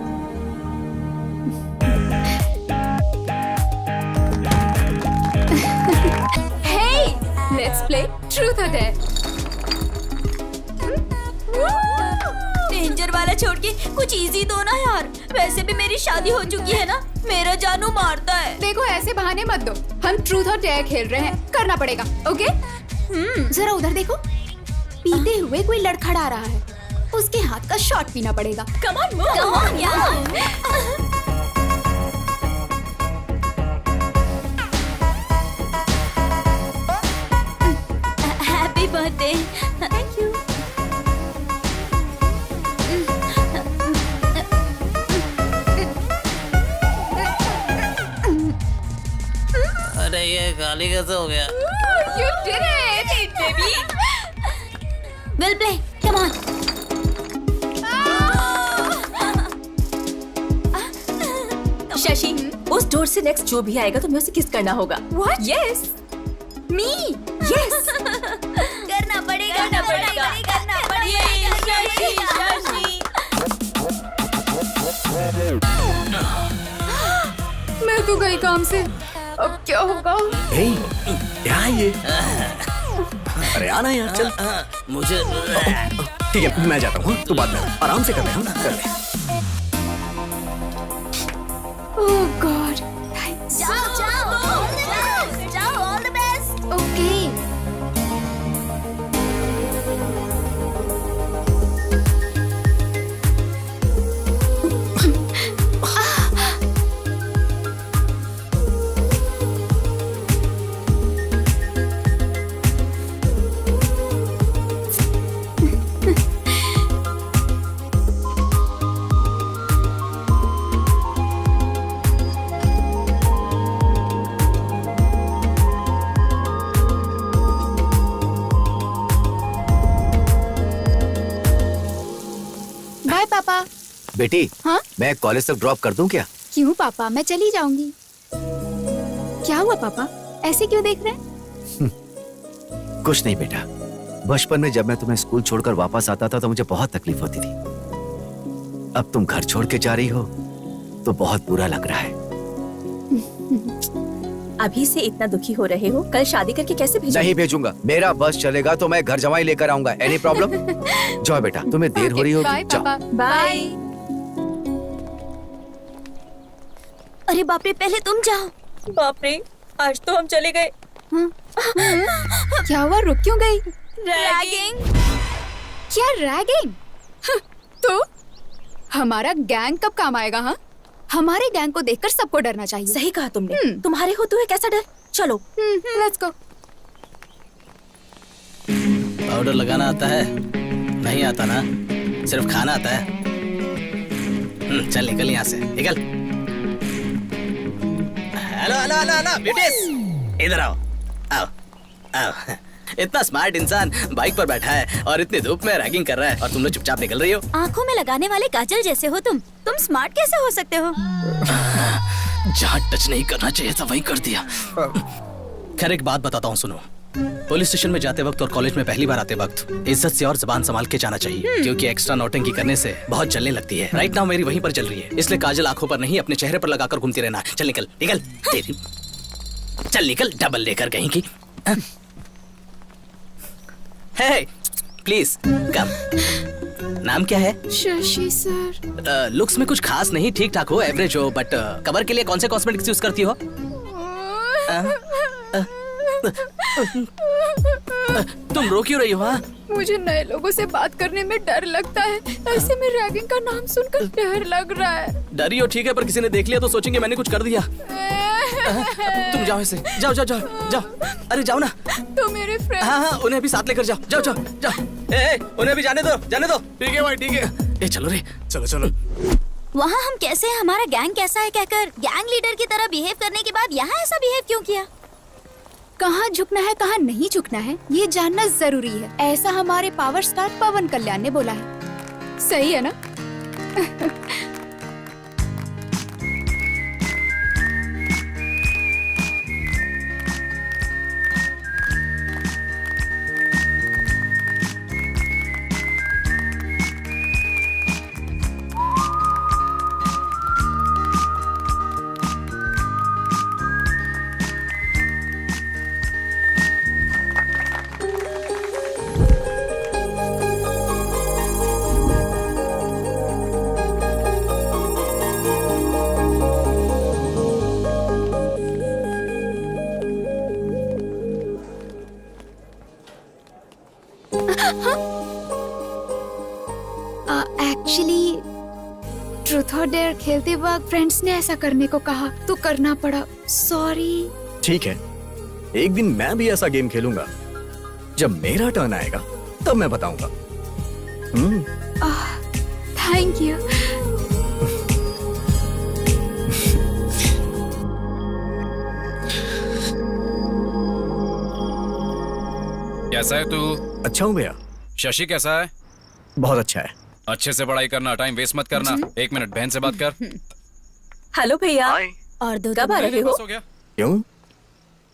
Hey, let's play Truth or Dare. वाला छोड़ के कुछ इजी दो ना यार। वैसे भी मेरी शादी हो चुकी है ना, मेरा जानू मारता है। देखो ऐसे बहाने मत दो, हम ट्रूथ और डेयर खेल रहे हैं, करना पड़ेगा। ओके जरा उधर देखो, पीते हुए कोई लड़खड़ा रहा है, उसके हाथ का शॉट पीना पड़ेगा। Come on move, come on यार। Happy birthday. Thank you. अरे ये गाली कैसे हो गया? You did it, baby. We'll play. Come on. Shashi, उस डोर से नेक्स्ट जो भी आएगा तुम्हें उसे किस करना होगा। What? Yes. Me. Yes. करना पड़ेगा, करना पड़ेगा, करना पड़ेगा। शशि, शशि। मैं तो गई काम से, अब क्या होगा? क्या है ये? अरे आना यार, चल। मुझे ठीक है, मैं जाता हूँ। तू बाद में आराम से कर ले, हम कर ले। Oh God. जाओ, जाओ, जाओ, जाओ, all the best। Okay. Bye पापा। बेटी, हाँ? मैं कॉलेज तक ड्रॉप कर दूं क्या? क्यों पापा, मैं चली जाऊंगी। क्या हुआ पापा, ऐसे क्यों देख रहे हैं? कुछ नहीं बेटा, बचपन में जब मैं तुम्हें स्कूल छोड़कर वापस आता था तो मुझे बहुत तकलीफ होती थी। अब तुम घर छोड़ के जा रही हो तो बहुत बुरा लग रहा है। अभी से इतना दुखी हो रहे हो, कल शादी करके कैसे भेजोगे? नहीं भेजूंगा, मेरा बस चलेगा तो मैं घर जमाई लेकर आऊंगा। Any problem? जाओ बेटा, तुम्हें देर हो रही होगी। बाय जाओ। पापा, बाय। अरे बाप रे, पहले तुम जाओ। बाप रे, आज तो हम चले गए। क्या हुआ, रुक क्यों गई? रैगिंग। क्या रैगिंग? तो हमारा गैंग कब काम आएगा? हाँ, हमारे गैंग को देखकर सबको डरना चाहिए। सही कहा तुमने। तुम्हारे होते हुए कैसा डर? चलो लेट्स गो। पाउडर लगाना आता है? नहीं आता ना, सिर्फ खाना आता है। चल निकल यहाँ से, निकल। Hello hello hello hello beauties, इधर आओ, आओ आओ। इतना स्मार्ट इंसान बाइक पर बैठा है और इतनी धूप में रैगिंग कर रहा है और तुम लोग चुपचाप निकल रही हो। आंखों में लगाने वाले काजल जैसे हो तुम स्मार्ट कैसे हो सकते हो? जहाँ टच नहीं करना चाहिए था वही कर दिया। खैर एक बात बताता हूँ, सुनो। पुलिस स्टेशन में जाते वक्त और कॉलेज में पहली बार आते वक्त इज्जत से और जुबान संभाल के जाना चाहिए, क्योंकि एक्स्ट्रा नौटंकी करने से बहुत जलने लगती है। राइट नाउ मेरी वहीं पर चल रही है, इसलिए काजल आंखों पर नहीं अपने चेहरे पर लगाकर घूमती रहना। चल निकल निकल, तेरी चल निकल, डबल लेकर कहीं की। हे प्लीज कम। नाम क्या है? शशि सर। लुक्स में कुछ खास नहीं, ठीक ठाक हो, एवरेज हो, बट कवर के लिए कौन से कॉस्मेटिक्स यूज करती हो? तुम रो क्यों रही हो? हाँ, मुझे नए लोगों से बात करने में डर लगता है, ऐसे में रैगिंग का नाम सुनकर डर लग रहा है। डरी हो ठीक है, पर किसी ने देख लिया तो सोचेंगे मैंने कुछ कर दिया। तुम जाओ ऐसे, जाओ जाओ जाओ जाओ, अरे जाओ ना। तो मेरे फ्रेंड। हाँ हाँ, उन्हें भी साथ लेकर जाओ, जाओ जाओ जाओ। ए, उन्हें भी जाने दो, जाने दो। ठीक है भाई, ठीक है। ए चलो रे, चलो चलो। वहाँ हम कैसे हैं, हमारा गैंग कैसा है कहकर गैंग लीडर की तरह बिहेव करने के बाद यहाँ ऐसा बिहेव क्यों किया? कहाँ झुकना है कहाँ नहीं झुकना है ये जानना जरूरी है, ऐसा हमारे पावर स्टार पवन कल्याण ने बोला है। सही है ना? एक्चुअली ट्रूथ और डेयर खेलते वक्त फ्रेंड्स ने ऐसा करने को कहा तो करना पड़ा। सॉरी। ठीक है, एक दिन मैं भी ऐसा गेम खेलूंगा। जब मेरा टर्न आएगा तब मैं बताऊंगा। Thank you. कैसा है तू? अच्छा हूँ भैया। शशि कैसा है? बहुत अच्छा है। अच्छे से पढ़ाई करना, टाइम वेस्ट मत करना। 1 मिनट बहन से बात कर। हेलो भैया। और दो कब आ रहे हो? बस हो गया। क्यों?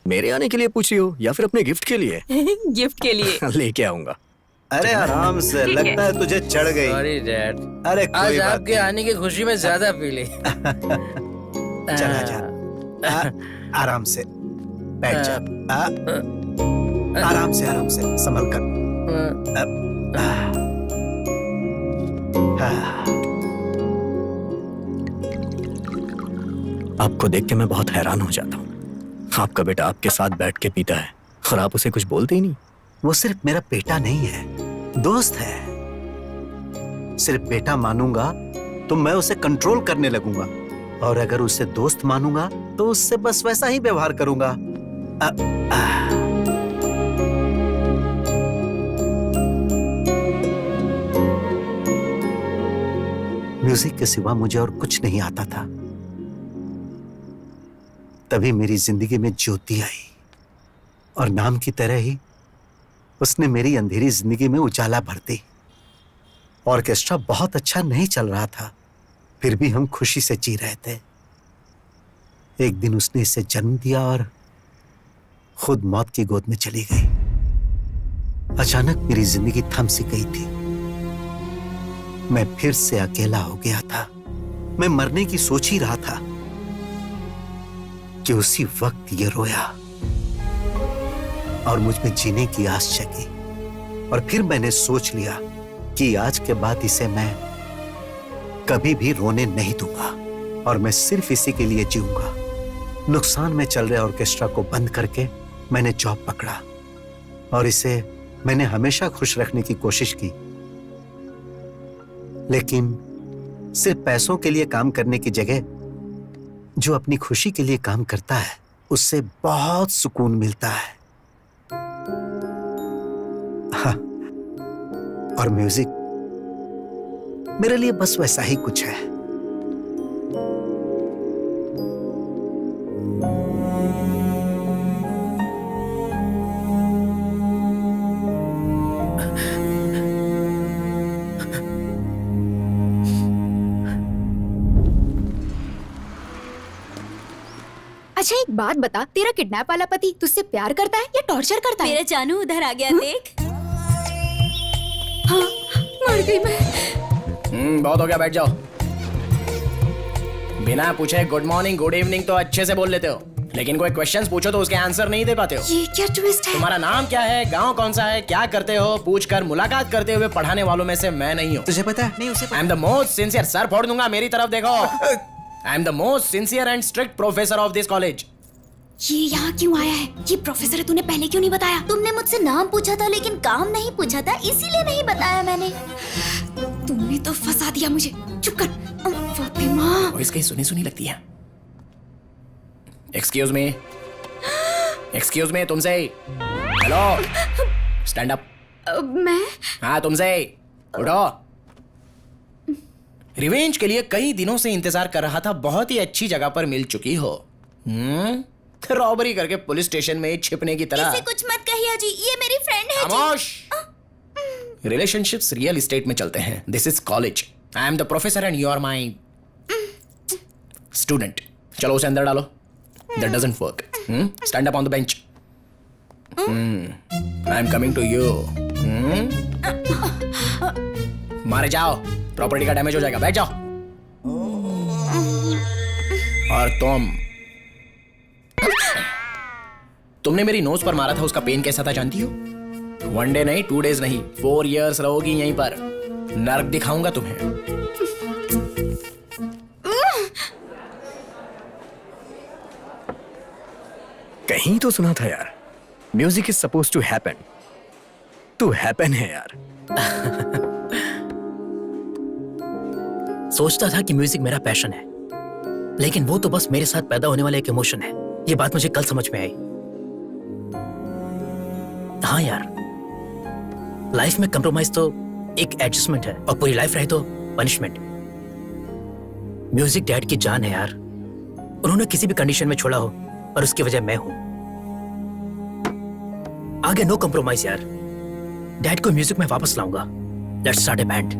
मेरे आने के लिए पूछ रही हो या फिर अपने गिफ्ट के लिए? गिफ्ट के लिए। लेके आऊंगा। अरे आराम से, लगता है तुझे चढ़ गई। सॉरी डैड, अरे आज कोई बात आपके आने की खुशी में ज्यादा पी ली। चला जा। आराम से बैठ जा। आराम से संभल कर। आपको देख के मैं बहुत हैरान हो जाता हूँ। आपका बेटा आपके साथ बैठ के पीता है और आप उसे कुछ बोलते ही नहीं। वो सिर्फ मेरा बेटा नहीं है, दोस्त है। सिर्फ बेटा मानूंगा तो मैं उसे कंट्रोल करने लगूंगा, और अगर उसे दोस्त मानूंगा तो उससे बस वैसा ही व्यवहार करूंगा। म्यूजिक के सिवा मुझे और कुछ नहीं आता था। तभी मेरी जिंदगी में ज्योति आई, और नाम की तरह ही उसने मेरी अंधेरी जिंदगी में उजाला भर दी। ऑर्केस्ट्रा बहुत अच्छा नहीं चल रहा था, फिर भी हम खुशी से जी रहे थे। एक दिन उसने इसे जन्म दिया और खुद मौत की गोद में चली गई। अचानक मेरी जिंदगी थम सी गई थी। मैं फिर से अकेला हो गया था। मैं मरने की सोच ही रहा था कि उसी वक्त ये रोया और मुझ में जीने की आस जगी। और फिर मैंने सोच लिया कि आज के बाद इसे मैं कभी भी रोने नहीं दूंगा, और मैं सिर्फ इसी के लिए जीऊंगा। नुकसान में चल रहे ऑर्केस्ट्रा को बंद करके मैंने जॉब पकड़ा, और इसे मैंने हमेशा खुश रखने की कोशिश की। लेकिन सिर्फ पैसों के लिए काम करने की जगह जो अपनी खुशी के लिए काम करता है उससे बहुत सुकून मिलता है। हाँ, और म्यूजिक मेरे लिए बस वैसा ही कुछ है। अच्छा एक बात बता, तेरा किडनैप वाला पति तुझसे प्यार करता है या टॉर्चर करता है? मेरा जानू उधर आ गया, देख। हाँ, मर गई मैं। बहुत हो गया, बैठ जाओ। बिना पूछे गुड मॉर्निंग गुड इवनिंग तो अच्छे से बोल लेते हो, लेकिन कोई क्वेश्चंस पूछो तो उसके आंसर नहीं दे पाते हो। ये क्या ट्विस्ट है? तुम्हारा नाम क्या है, गांव कौन सा है, क्या करते हो, पूछकर मुलाकात करते हुए पढ़ाने वालों में से मैं नहीं हूँ। तुझे पता है? नहीं, उसे आई am the most sincere, sir फोड़ दूंगा, मेरी तरफ देखो। आई am the most sincere and strict professor of this college. ये यहाँ क्यों आया है? ये प्रोफेसर है, तूने पहले क्यों नहीं बताया? तुमने मुझसे नाम पूछा था लेकिन काम नहीं पूछा था, इसीलिए नहीं बताया मैंने। तुमने तो फंसा दिया मुझे। चुप कर फातिमा। वॉइस कहीं सुनी सुनी लगती है। एक्सक्यूज मी तुमसे। Hello, stand up. मैं? हाँ तुमसे, उठो। रिवेंज के लिए कई दिनों से इंतजार कर रहा था, बहुत ही अच्छी जगह पर मिल चुकी हो। रॉबरी करके पुलिस स्टेशन में छिपने की तरह। इसे कुछ मत कहिए जी, ये मेरी फ्रेंड है खामोश। रिलेशनशिप्स रियल एस्टेट में चलते हैं। This is college. I am the professor and you are my student. चलो उसे अंदर डालो। That doesn't work. Stand up on the bench. I am coming to you. मारे जाओ, प्रॉपर्टी का डैमेज हो जाएगा। बैठ जाओ। और तुमने मेरी नोज पर मारा था, उसका पेन कैसा था जानती हो? 1 डे नहीं, 2 डेज नहीं, 4 years रहोगी यहीं पर। नर्क दिखाऊंगा तुम्हें। कहीं तो सुना था यार, music is suppose to happen to happen है यार। सोचता था कि म्यूजिक मेरा पैशन है, लेकिन वो तो बस मेरे साथ पैदा होने वाला एक इमोशन है। ये बात मुझे कल समझ में आई। हाँ यार, लाइफ में कंप्रोमाइज तो एक एडजस्टमेंट है, और पूरी लाइफ रहे तो पनिशमेंट। म्यूजिक डैड की जान है यार। उन्होंने किसी भी कंडीशन में छोड़ा हो, और उसकी वजह मैं हूं। आगे नो कंप्रोमाइज यार। डैड को म्यूजिक में वापस लाऊंगा। Let's start a band.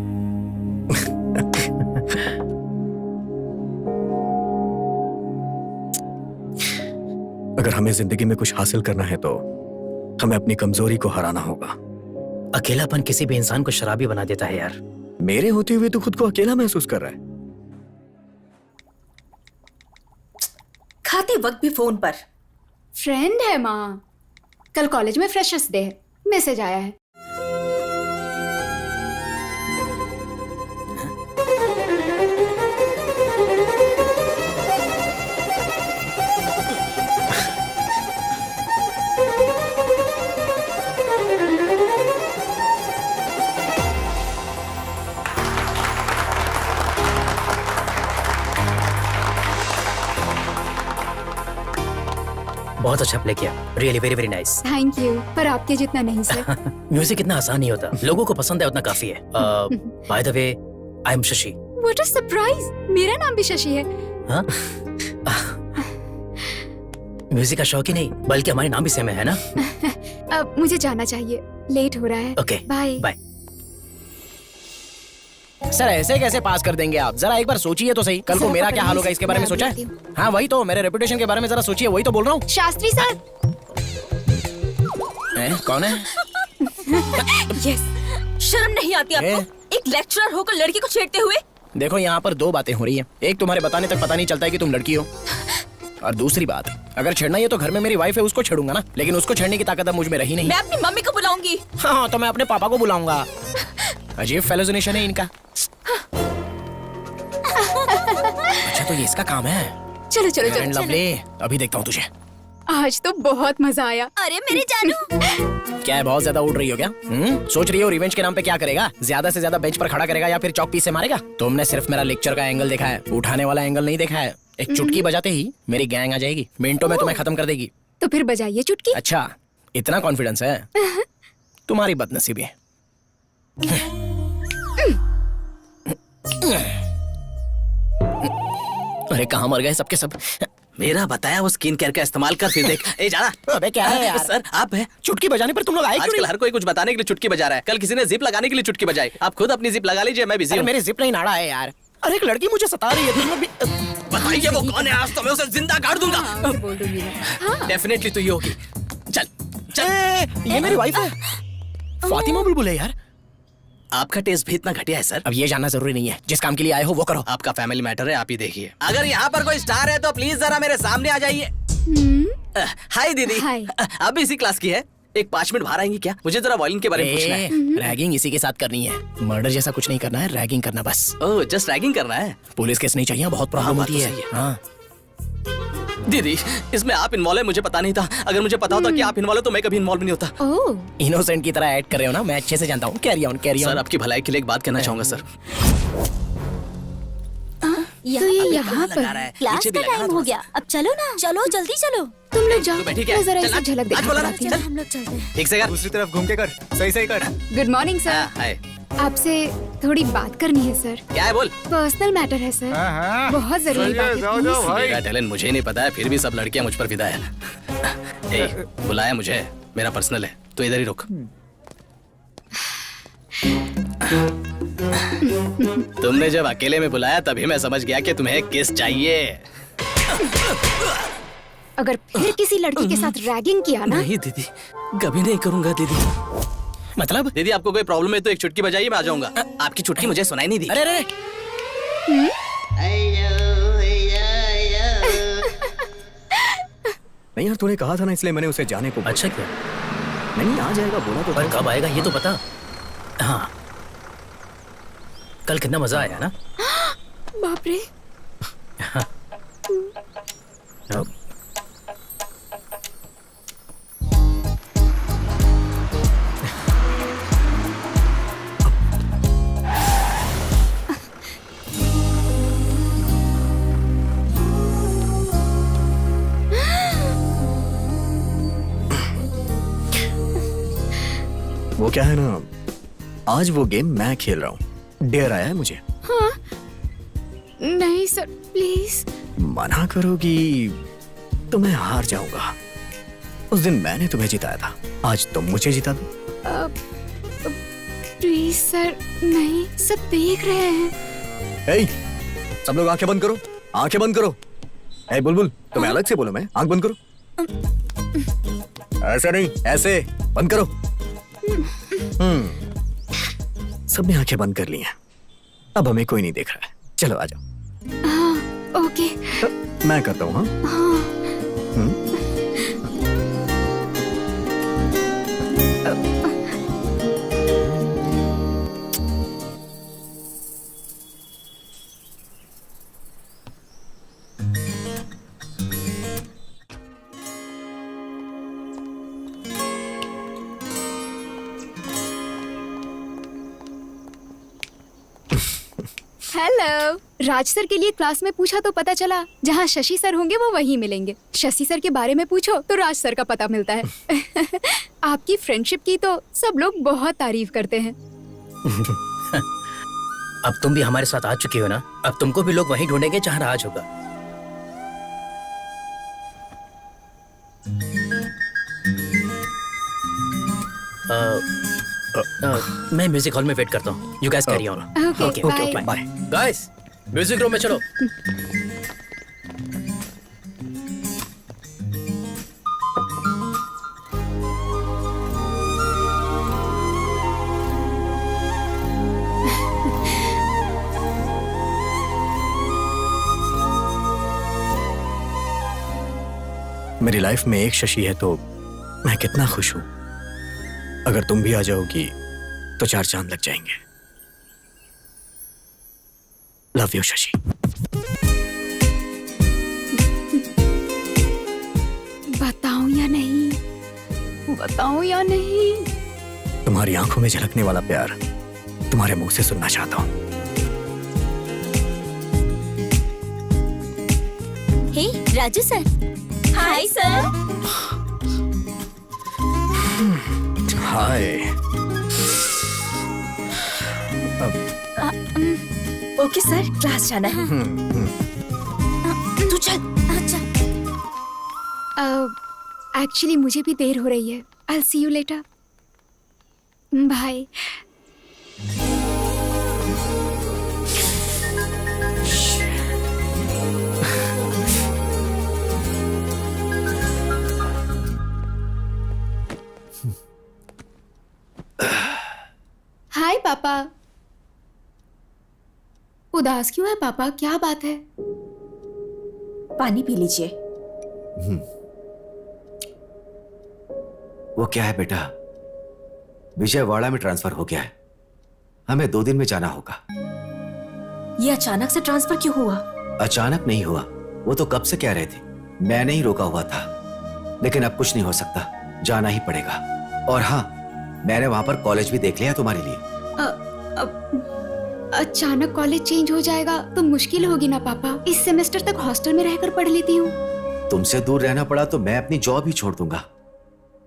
अगर हमें जिंदगी में कुछ हासिल करना है तो हमें अपनी कमजोरी को हराना होगा। अकेलापन किसी भी इंसान को शराबी बना देता है यार। मेरे होते हुए तो खुद को अकेला महसूस कर रहा है। खाते वक्त भी फोन पर। फ्रेंड है माँ, कल कॉलेज में फ्रेशर्स डे है, मैसेज आया है। बहुत अच्छा प्ले किया, really very very nice. Thank you, पर आपके जितना नहीं सर। म्यूजिक इतना आसान नहीं होता, लोगों को पसंद है उतना काफी है। By the way, I am Shashi. What a surprise, मेरा नाम भी शशि है। हाँ? म्यूजिक का शौक ही नहीं, बल्कि हमारे नाम भी सेम है ना? अब मुझे जाना चाहिए, लेट हो रहा है। Okay, bye bye. सर ऐसे कैसे पास कर देंगे आप? जरा एक बार सोचिए तो सही, कल को मेरा क्या हाल होगा इसके बारे में सोचा है? हाँ वही तो, मेरे रेपुटेशन के बारे में जरा सोचिए, वही तो बोल रहा हूँ। शास्त्री सर। कौन है? यस। शर्म नहीं आती आपको? एक लेक्चरर होकर लड़की को छेड़ते हुए। देखो यहाँ पर दो बातें हो रही हैं। एक, तुम्हारे बताने तक पता नहीं चलता है कि तुम लड़की हो, और दूसरी बात, अगर छेड़ना ही है तो घर में मेरी वाइफ है, उसको छेड़ूंगा ना, लेकिन उसको छेड़ने की ताकत अब मुझ में रही नहीं। मैं अपनी मम्मी को बुलाऊंगी। हाँ तो मैं अपने पापा को बुलाऊंगा। अजीब फेलोजिनेशन है इनका। अच्छा तो ये इसका काम है। चलो चलो एंड चलो। लवली, अभी देखता हूँ तुझे। आज तो बहुत मजा आया। अरे मेरे जानू। क्या है, बहुत ज्यादा उड़ रही हो क्या? सोच रही हो रिवेंज के नाम पे क्या करेगा? ज्यादा से ज्यादा बेंच पर खड़ा करेगा या फिर चौक पीस से मारेगा? तुमने सिर्फ मेरा लेक्चर का एंगल देखा है, उठाने वाला एंगल नहीं देखा है। एक चुटकी बजाते ही मेरी गैंग आ जाएगी, मिनटों में तुम्हें खत्म कर देगी। तो फिर बजाइए चुटकी। अच्छा, इतना कॉन्फिडेंस है? तुम्हारी बदनसीबी है। अरे कहाँ मर गए सबके सब? मेरा बताया वो स्किन केयर का इस्तेमाल कर, फिर देख। ए जा। अबे क्या है यार? सर आप है। चुटकी बजाने पर तुम लोग आए क्यों आजकल नहीं? हर कोई कुछ बताने के लिए चुटकी बजा रहा है। कल किसी ने जिप लगाने के लिए चुटकी बजाई। आप खुद अपनी जिप लगा लीजिए, मैं बिजी अरे हूँ। मेरे जिप नहीं नाड़ा है यार। अरे एक लड़की मुझे सता रही है, तुम लोग भी बताइए वो कौन है, आज तो मैं उसे जिंदा काट दूंगा। बोल दूंगी मैं। डेफिनेटली तू ही होगी। चल चल। ये मेरी वाइफ है, फातिमा बुलबुल है यार। आपका टेस्ट भी इतना घटिया है सर? अब ये जानना जरूरी नहीं है, जिस काम के लिए आए हो वो करो। आपका फैमिली मैटर है, आप ही देखिए। अगर यहाँ पर कोई स्टार है तो प्लीज जरा मेरे सामने आ जाइए। हाय दीदी। हाय। आप भी इसी क्लास की है? एक 5 मिनट बाहर आएंगी क्या? मुझे जरा वॉयलिन के बारे में पूछना है। रैगिंग इसी के साथ करनी है, मर्डर जैसा कुछ नहीं करना है, रैगिंग करना बस। ओह जस्ट रैगिंग करना है? पुलिस केस नहीं चाहिए, बहुत प्रॉब्लम हाँ, बात होती तो है। सही है। हाँ दीदी इसमें आप इन्वॉल्व है, मुझे पता नहीं था। अगर मुझे पता होता कि आप इन्वॉल्व है तो मैं कभी इन्वॉल्व नहीं होता। ओह इनोसेंट की तरह ऐड कर रहे हो ना, मैं अच्छे से जानता हूँ। Carry on carry on. Sir आपकी भलाई के लिए एक बात कहना चाहूंगा सर। तो ये यहाँ पर लगा रहा है, क्लास नीचे भी का लगा टाइम रहा हो है। गया, अब चलो ना, चलो जल्दी चलो। तुम लोग जाओ, तू बैठी क्या? मैं जरा चल, इसे आज- झलक आज देखना बोला ना, चाहती चल हूँ। हम लोग चलते हैं। ठीक से कर। दूसरी तरफ घूम के कर, सही सही कर। Good morning sir. हाय। आपसे थोड़ी बात करनी है सर। क्या है बोल? पर्सनल मैटर है सर, बहुत जरूरी बात है। please। मेरा टैलेंट मुझे ही नहीं पता है, फिर भी सब लड़कियां मुझ पर फिदा है। ए, बुलाया मुझे, मेरा पर्सनल है, तो इधर ही रुक। तुमने जब अकेले में बुलाया तभी मैं समझ गया कि तुम्हें किस चाहिए। अगर फिर किसी लड़की के साथ रैगिंग किया ना, नहीं दीदी, कभी नहीं करूंगा दीदी। मतलब? दीदी आपको कोई प्रॉब्लम है तो एक चुटकी बजाइए, मैं आ जाऊंगा। आपकी चुटकी मुझे सुनाई नहीं दी। अरे अरे नहीं यार, तूने कहा था ना, इसलिए मैंने उसे जाने को बोला। अच्छा क्या? नहीं आ जाएगा बोला तो पर कब आएगा ये तो पता। हाँ, कल कितना मजा आया ना। बाप रे। वो क्या है ना, आज वो गेम मैं खेल रहा हूँ। डेयर आया है मुझे। हाँ? नहीं सर, प्लीज। मना करोगी तो मैं हार जाऊंगा। उस दिन मैंने तुम्हें जिताया था, आज तुम मुझे जिता दो। प्लीज सर, नहीं, सब देख रहे हैं। ए, सब लोग आंखें बंद करो, आंखें बंद करो। ए बुलबुल, तुम्हें अलग से बोलो मैं, आंख बंद करो। ऐसे नहीं, ऐसे बंद करो। सबने आंखें बंद कर ली हैं। अब हमें कोई नहीं देख रहा है। चलो आ जाओ। हाँ, ओके। मैं करता हूँ। हाँ। हेलो। राज सर के लिए क्लास में पूछा तो पता चला जहाँ शशि सर होंगे वो वहीं मिलेंगे। शशि सर के बारे में पूछो तो राज सर का पता मिलता है। आपकी फ्रेंडशिप की तो सब लोग बहुत तारीफ करते हैं। अब तुम भी हमारे साथ आ चुकी हो ना, अब तुमको भी लोग वहीं ढूंढेंगे जहाँ राज होगा। मैं म्यूजिक हॉल में वेट करता हूँ। You guys carry on. Okay, bye. Bye guys, music room में चलो। मेरी लाइफ में एक शशि है तो मैं कितना खुश हूं। अगर तुम भी आ जाओगी तो 4 चांद लग जाएंगे। Love you Shashi. बताऊं या नहीं, बताऊं या नहीं? तुम्हारी आंखों में झलकने वाला प्यार तुम्हारे मुंह से सुनना चाहता हूं। Hey Raju sir. Hi sir. Hi. Okay sir, class जाना है। तू चल। अच्छा। एक्चुअली मुझे भी देर हो रही है। I'll see you later. Bye. Hi पापा। उदास क्यों है पापा, क्या बात है? पानी पी लीजिए। वो क्या है बेटा, विजयवाड़ा में ट्रांसफर हो गया है। हमें 2 दिन में जाना होगा। ये अचानक से ट्रांसफर क्यों हुआ? अचानक नहीं हुआ, वो तो कब से कह रहे थे। मैंने ही रोका हुआ था, लेकिन अब कुछ नहीं हो सकता, जाना ही पड़ेगा। और हाँ, मैंने वहां पर कॉलेज भी देख लिया तुम्हारे लिए। अचानक कॉलेज चेंज हो जाएगा तो मुश्किल होगी ना पापा। इस सेमेस्टर तक हॉस्टल में रहकर पढ़ लेती हूँ। तुमसे दूर रहना पड़ा तो मैं अपनी जॉब ही छोड़ दूंगा,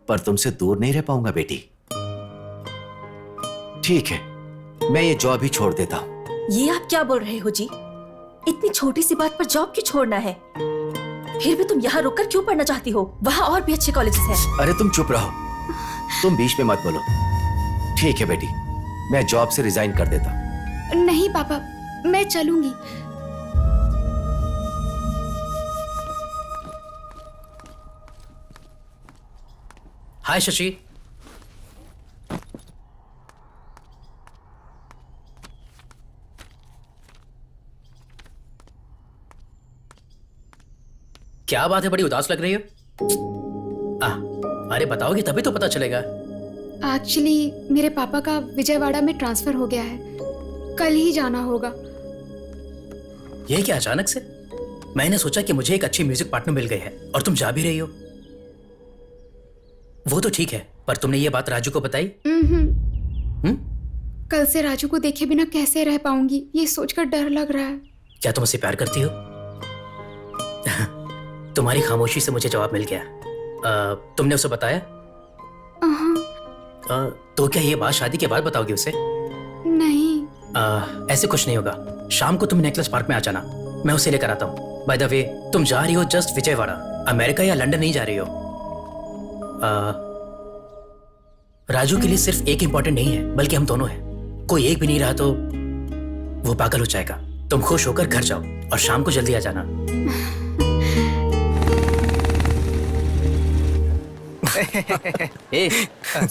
पर तुमसे दूर नहीं रह पाऊंगा बेटी। ठीक है, मैं ये जॉब ही छोड़ देता हूँ। ये आप क्या बोल रहे हो जी? इतनी छोटी सी बात पर जॉब क्यों छोड़ना है? फिर भी तुम यहाँ रुककर क्यों पढ़ना चाहती हो? वहाँ और भी अच्छे कॉलेजेस हैं। अरे तुम चुप रहो, तुम बीच में मत बोलो। ठीक है बेटी, मैं जॉब से रिजाइन कर देता हूँ। नहीं पापा, मैं चलूंगी। हाय शशि। क्या बात है, बड़ी उदास लग रही हो? अरे बताओगी तभी तो पता चलेगा। एक्चुअली मेरे पापा का विजयवाड़ा में ट्रांसफर हो गया है, कल ही जाना होगा। ये क्या अचानक से? मैंने सोचा कि मुझे एक अच्छी म्यूजिक पार्टनर मिल गई है और तुम जा भी रही हो। वो तो ठीक है, पर तुमने ये बात राजू को बताई? कल से राजू को देखे बिना कैसे रह पाऊंगी, ये सोचकर डर लग रहा है। क्या तुम उससे प्यार करती हो? तुम्हारी खामोशी से मुझे जवाब मिल गया। तुमने उसे बताया? तो क्या ये बात शादी के बाद बताओगे उसे? नहीं। ऐसे कुछ नहीं होगा। शाम को तुम नेकलेस पार्क में आ जाना, मैं उसे लेकर आता हूँ। बाय द वे, तुम जा रही हो जस्ट विजयवाड़ा, अमेरिका या लंदन नहीं जा रही हो। राजू के लिए सिर्फ एक इंपॉर्टेंट नहीं है, बल्कि हम दोनों हैं। कोई एक भी नहीं रहा तो वो पागल हो जाएगा। तुम खुश होकर घर जाओ और शाम को जल्दी आ जाना।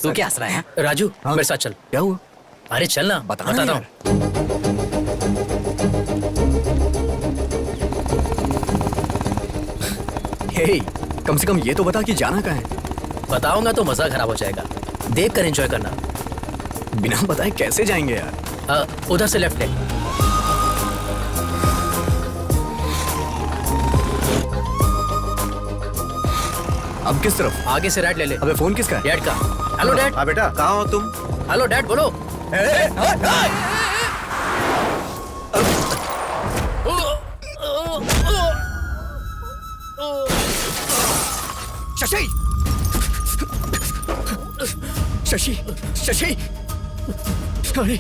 तू क्या हंस रहा है? राजू, मेरे साथ चल। क्या हुआ? अरे चल ना, बताता हूँ। हे, कम से कम ये तो बता कि जाना कहाँ है। बताऊंगा तो मजा खराब हो जाएगा। देख कर एंजॉय करना। बिना बताए कैसे जाएंगे यार? उधर से लेफ्ट ले। अब किस तरफ? आगे से राइट ले ले। अबे फोन किसका है? डैड का। Hello dad. हाँ बेटा, कहाँ हो तुम? हेलो डैड, बोलो। शशि, शशि, शशि, अरे,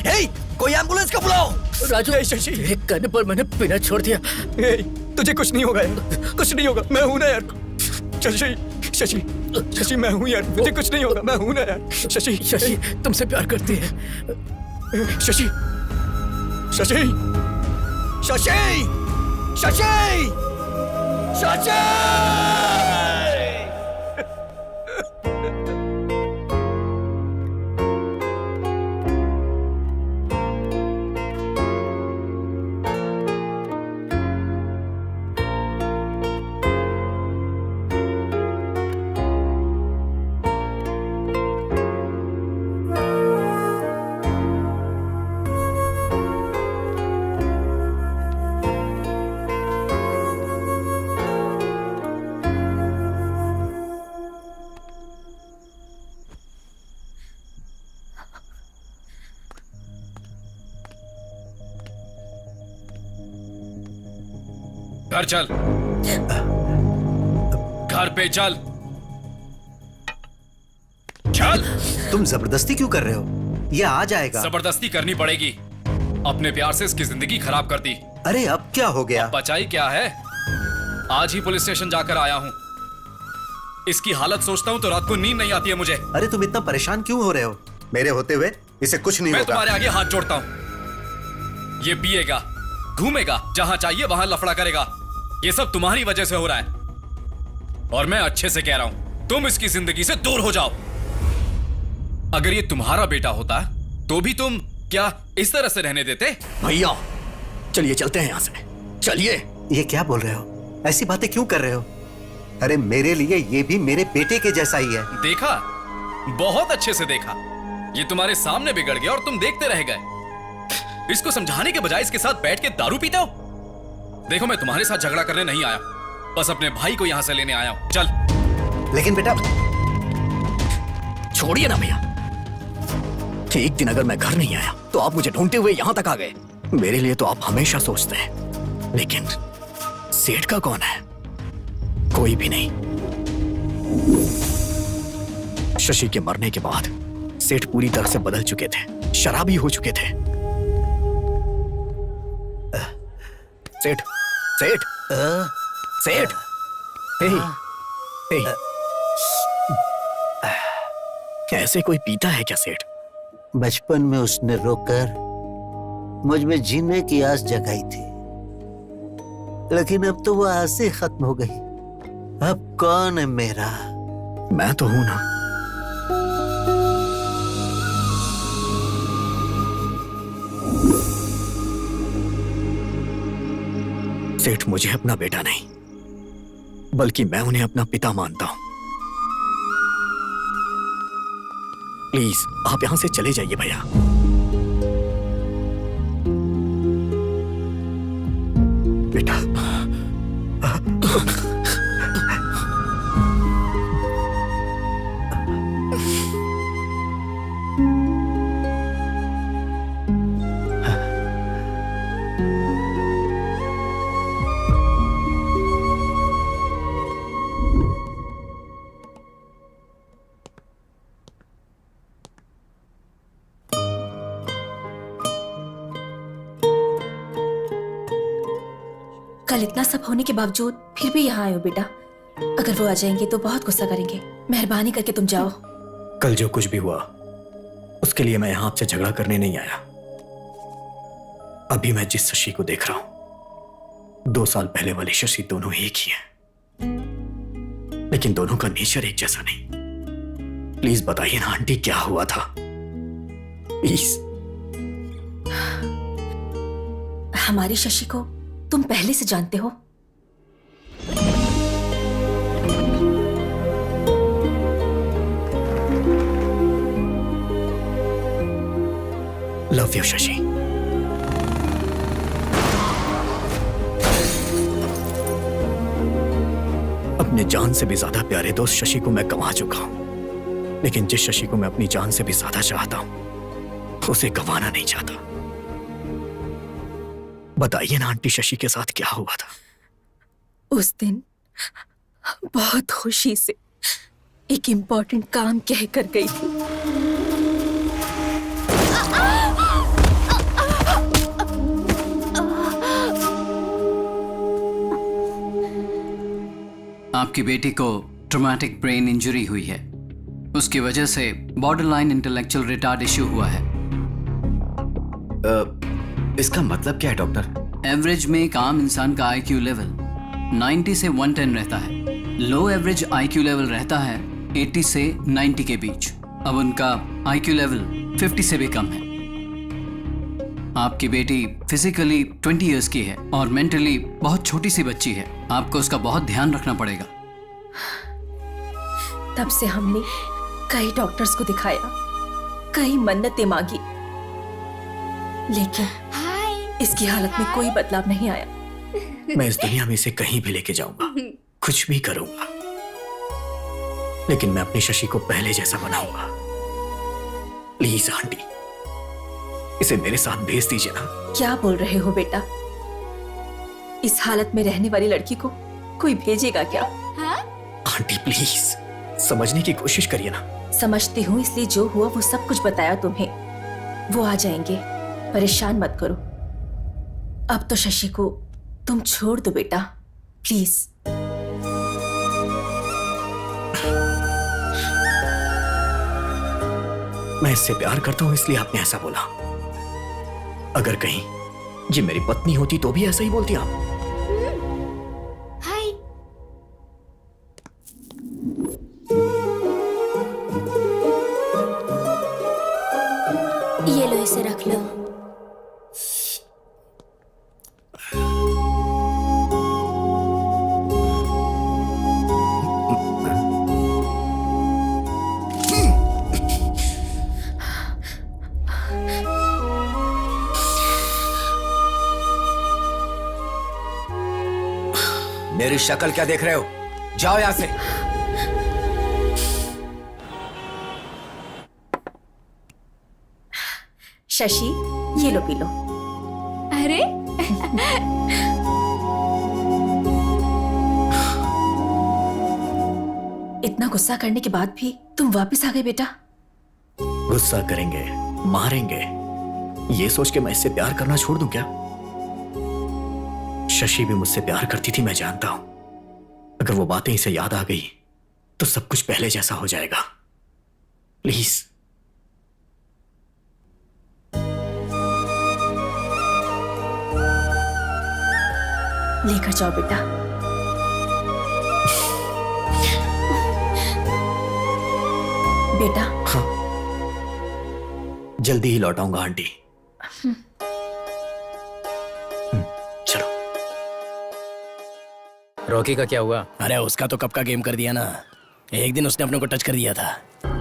हे, कोई एम्बुलेंस का बुलाओ। राजू, शशि, एक करने पर मैंने पीना छोड़ दिया। हे, तुझे कुछ नहीं होगा यार, कुछ नहीं होगा, मैं हूं ना यार। शशि, शशि, शशि, मैं हूं यार, मुझे कुछ नहीं होगा, मैं हूं ना यार। शशि, शशि तुमसे प्यार करती है। शशि, शशि, शशि, शशि, शशि। घर चल, घर पे चल, चल। तुम जबरदस्ती क्यों कर रहे हो? ये आ जाएगा। जबरदस्ती करनी पड़ेगी। अपने प्यार से इसकी जिंदगी खराब कर दी। अरे अब क्या हो गया? बचाई क्या है? आज ही पुलिस स्टेशन जाकर आया हूँ। इसकी हालत सोचता हूँ तो रात को नींद नहीं आती है मुझे। अरे तुम इतना परेशान क्यों हो रहे हो? मेरे होते हुए इसे कुछ नहीं मैं होगा। तुम्हारे आगे हाथ जोड़ता हूँ। ये पिएगा, घूमेगा, जहां चाहिए वहां लफड़ा करेगा। ये सब तुम्हारी वजह से हो रहा है। और मैं अच्छे से कह रहा हूं, तुम इसकी जिंदगी से दूर हो जाओ। अगर ये तुम्हारा बेटा होता तो भी तुम क्या इस तरह से रहने देते? भैया, चलिए चलते हैं यहाँ से, चलिए। ये क्या बोल रहे हो? ऐसी बातें क्यों कर रहे हो? अरे मेरे लिए ये भी मेरे बेटे के जैसा ही है। देखा, बहुत अच्छे से देखा। ये तुम्हारे सामने बिगड़ गया और तुम देखते रह गए। इसको समझाने के बजाय इसके साथ बैठ के दारू पीते हो। देखो, मैं तुम्हारे साथ झगड़ा करने नहीं आया, बस अपने भाई को यहां से लेने आया हूं। चल। लेकिन बेटा, छोड़िए ना भैया। एक दिन अगर मैं घर नहीं आया तो आप मुझे ढूंढते हुए यहां तक आ गए। मेरे लिए तो आप हमेशा सोचते हैं, लेकिन सेठ का कौन है? कोई भी नहीं। शशि के मरने के बाद सेठ पूरी तरह से बदल चुके थे, शराबी हो चुके थे। सेठ, सेठ, सेठ, ऐसे कोई पीता है क्या सेठ? बचपन में उसने रोकर मुझ में जीने की आस जगाई थी, लेकिन अब तो वो आस ही खत्म हो गई। अब कौन है मेरा? मैं तो हूं ना। सेठ मुझे अपना बेटा नहीं, बल्कि मैं उन्हें अपना पिता मानता हूं। प्लीज आप यहां से चले जाइए भैया। बेटा, कल इतना सब होने के बावजूद फिर भी यहाँ आए हो बेटा। अगर वो आ जाएंगे तो बहुत गुस्सा करेंगे। मेहरबानी करके तुम जाओ। कल जो कुछ भी हुआ उसके लिए मैं यहां आपसे झगड़ा करने नहीं आया। अभी मैं जिस शशि को देख रहा हूं 2 साल पहले वाली शशि दोनों एक ही हैं, लेकिन दोनों का नेचर एक जैसा नहीं। प्लीज बताइए ना आंटी क्या हुआ था, प्लीज। हमारी शशि को तुम पहले से जानते हो। Love you Shashi. अपने जान से भी ज्यादा प्यारे दोस्त शशि को मैं गंवा चुका हूं, लेकिन जिस शशि को मैं अपनी जान से भी ज्यादा चाहता हूं उसे गंवाना नहीं चाहता। बताइए ना आंटी शशि के साथ क्या हुआ था? उस दिन बहुत खुशी से एक इम्पोर्टेंट काम कह कर गई थी। आपकी बेटी को ट्रॉमेटिक ब्रेन इंजरी हुई है। उसकी वजह से बॉर्डरलाइन इंटेलेक्चुअल रिटार्ड इश्यू हुआ है। इसका मतलब क्या है डॉक्टर? एवरेज में एक आम इंसान का आईक्यू लेवल 90 से 110 रहता है। लो एवरेज आईक्यू लेवल रहता है 80 से 90 के बीच। अब उनका आईक्यू लेवल 50 से भी कम है। आपकी बेटी फिजिकली 20 इयर्स की है और मेंटली बहुत छोटी सी बच्ची है। आपको उसका बहुत ध्यान रखना पड़ेगा। तब से हमने कई डॉक्टर्स को दिखाया, कई मन्नतें मांगी, लेकिन इसकी हालत में कोई बदलाव नहीं आया। मैं इस दुनिया में इसे कहीं भी लेके जाऊंगा, कुछ भी करूंगा, लेकिन मैं अपनी शशि को पहले जैसा बनाऊंगा। प्लीज आंटी, इसे मेरे साथ भेज दीजिए ना। क्या बोल रहे हो बेटा? इस हालत में रहने वाली लड़की को कोई भेजेगा क्या? आंटी प्लीज समझने की कोशिश करिए ना। समझती हूँ, इसलिए जो हुआ वो सब कुछ बताया तुम्हें। वो आ जाएंगे, परेशान मत करो। अब तो शशि को तुम छोड़ दो बेटा, प्लीज। मैं इससे प्यार करता हूं इसलिए आपने ऐसा बोला। अगर कहीं ये मेरी पत्नी होती तो भी ऐसा ही बोलती आप। हाय। ये लो, इसे रख लो। मेरी शक्ल क्या देख रहे हो? जाओ यहां से। शशि, ये लो, पी लो। अरे इतना गुस्सा करने के बाद भी तुम वापस आ गए बेटा। गुस्सा करेंगे, मारेंगे, ये सोच के मैं इससे प्यार करना छोड़ दूं क्या? शशि भी मुझसे प्यार करती थी, मैं जानता हूं। अगर वो बातें इसे याद आ गई तो सब कुछ पहले जैसा हो जाएगा। प्लीज। लेकर जाओ बेटा। बेटा। हाँ, जल्दी ही लौट आऊंगा आंटी। चलो। रॉकी का क्या हुआ? अरे उसका तो कब का गेम कर दिया ना। एक दिन उसने अपने को टच कर दिया था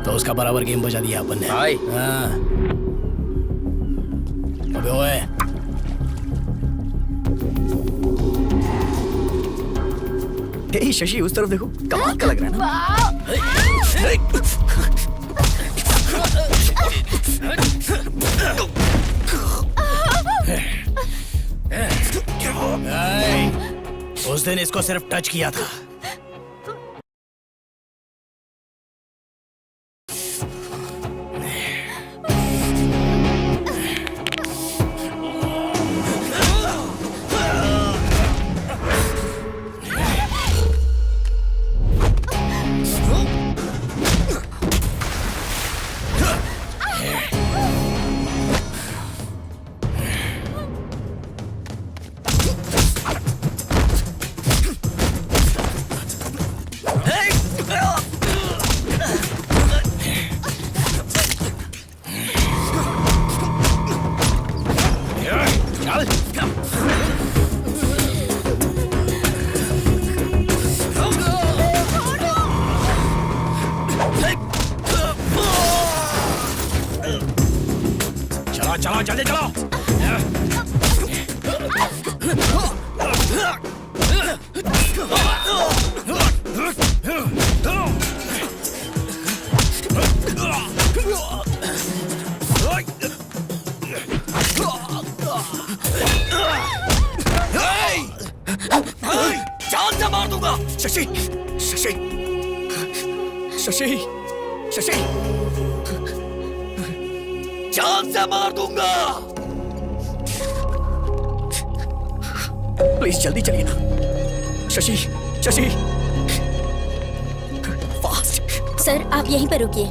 तो उसका बराबर गेम बजा दिया अपन ने। हाय। हाँ। अबे ओए, हे शशि, उस तरफ देखो, कमाल का लग रहा है ना? उस दिन इसको सिर्फ टच किया था। हाँ जल्दी चलो। जान से मार दूंगा। शशि शशि शशि शशि जान से मार दूंगा। प्लीज जल्दी चलिए ना। शशि शशि फास्ट। सर आप यहीं पर रुकिए।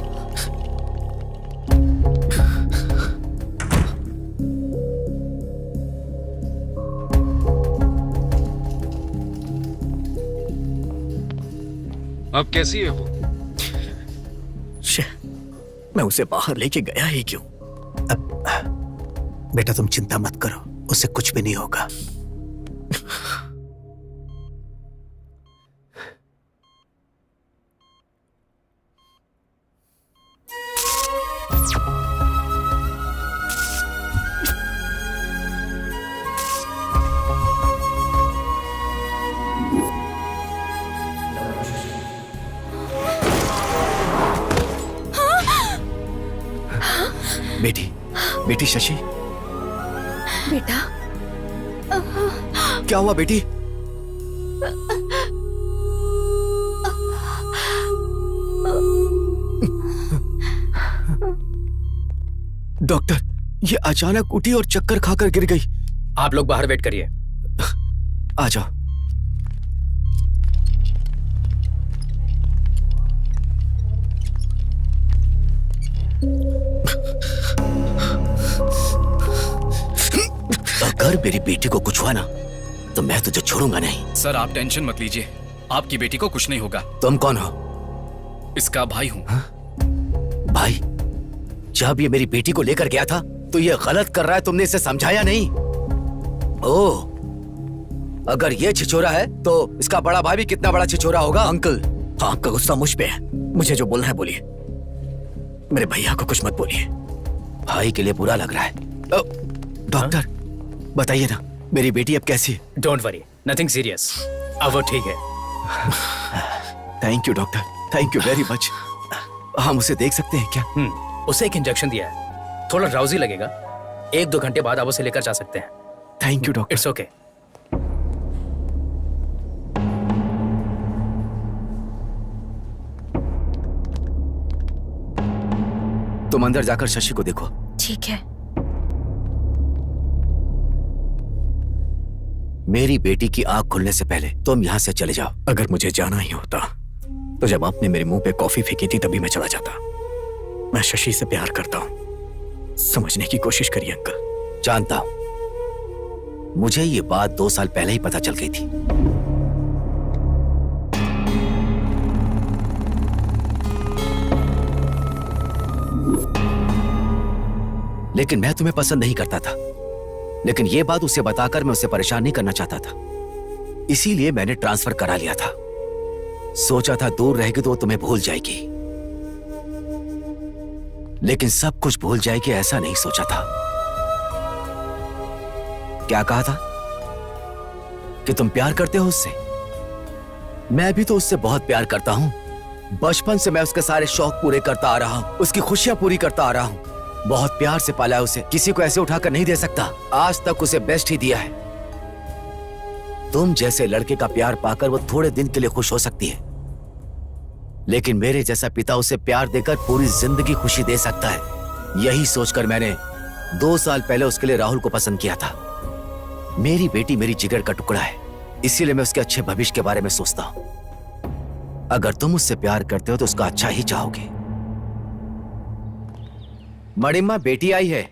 अब कैसी है वो? मैं उसे बाहर लेके गया ही क्यों? बेटा तुम चिंता मत करो, उसे कुछ भी नहीं होगा। बेटी बेटी शशि, बेटा क्या हुआ बेटी? डॉक्टर, ये अचानक उठी और चक्कर खाकर गिर गई। आप लोग बाहर वेट करिए। आ जाओ। अगर मेरी बेटी को कुछ हुआ ना तो मैं तुझे छोड़ूंगा नहीं। सर आप टेंशन मत लीजिए, आपकी बेटी को कुछ नहीं होगा। तुम कौन हो? इसका भाई हूँ। भाई? जब ये मेरी बेटी को लेकर गया था तो ये गलत कर रहा है, तुमने इसे समझाया नहीं? ओह, अगर ये छिछोरा है तो इसका बड़ा भाई भी कितना बड़ा छिछोरा होगा। अंकल, आपका गुस्सा मुझ पे है। मुझे जो बोलना है बोलिए, मेरे भैया को कुछ मत बोलिए। भाई के लिए बुरा लग रहा है। डॉक्टर बताइए ना, मेरी बेटी अब कैसी है? Don't worry, nothing serious. अब वो ठीक है। Thank you doctor, thank you very much. हम उसे देख सकते हैं क्या? उसे एक इंजेक्शन दिया है, थोड़ा ड्राउजी लगेगा। 1-2 घंटे बाद आप उसे लेकर जा सकते हैं। Thank you doctor. It's okay. तुम अंदर जाकर शशि को देखो। ठीक है। मेरी बेटी की आंख खुलने से पहले तुम यहाँ से चले जाओ। अगर मुझे जाना ही होता तो जब आपने मेरे मुंह पे कॉफी फेंकी थी तभी मैं चला जाता। मैं शशि से प्यार करता हूँ, समझने की कोशिश करिए अंकल। जानता हूं, मुझे ये बात 2 साल पहले ही पता चल गई थी। लेकिन मैं तुम्हें पसंद नहीं करता था। लेकिन ये बात उसे बताकर मैं उसे परेशान नहीं करना चाहता था, इसीलिए मैंने ट्रांसफर करा लिया था। सोचा था दूर रहेगी तो वो तुम्हें भूल जाएगी, लेकिन सब कुछ भूल जाएगी ऐसा नहीं सोचा था। क्या कहा था कि तुम प्यार करते हो उससे? मैं भी तो उससे बहुत प्यार करता हूं। बचपन से मैं उसके सारे शौक पूरे करता आ रहा हूं, उसकी खुशियां पूरी करता आ रहा हूं। बहुत प्यार से पाला है उसे, किसी को ऐसे उठाकर नहीं दे सकता। आज तक उसे बेस्ट ही दिया है। तुम जैसे लड़के का प्यार पाकर वो थोड़े दिन के लिए खुश हो सकती है, लेकिन मेरे जैसा पिता उसे प्यार देकर पूरी जिंदगी खुशी दे सकता है। यही सोचकर मैंने 2 साल पहले उसके लिए राहुल को पसंद किया था। मेरी बेटी मेरी जिगर का टुकड़ा है, इसीलिए मैं उसके अच्छे भविष्य के बारे में सोचता हूं। अगर तुम उससे प्यार करते हो तो उसका अच्छा ही चाहोगे। मणिम्मा, बेटी आई है।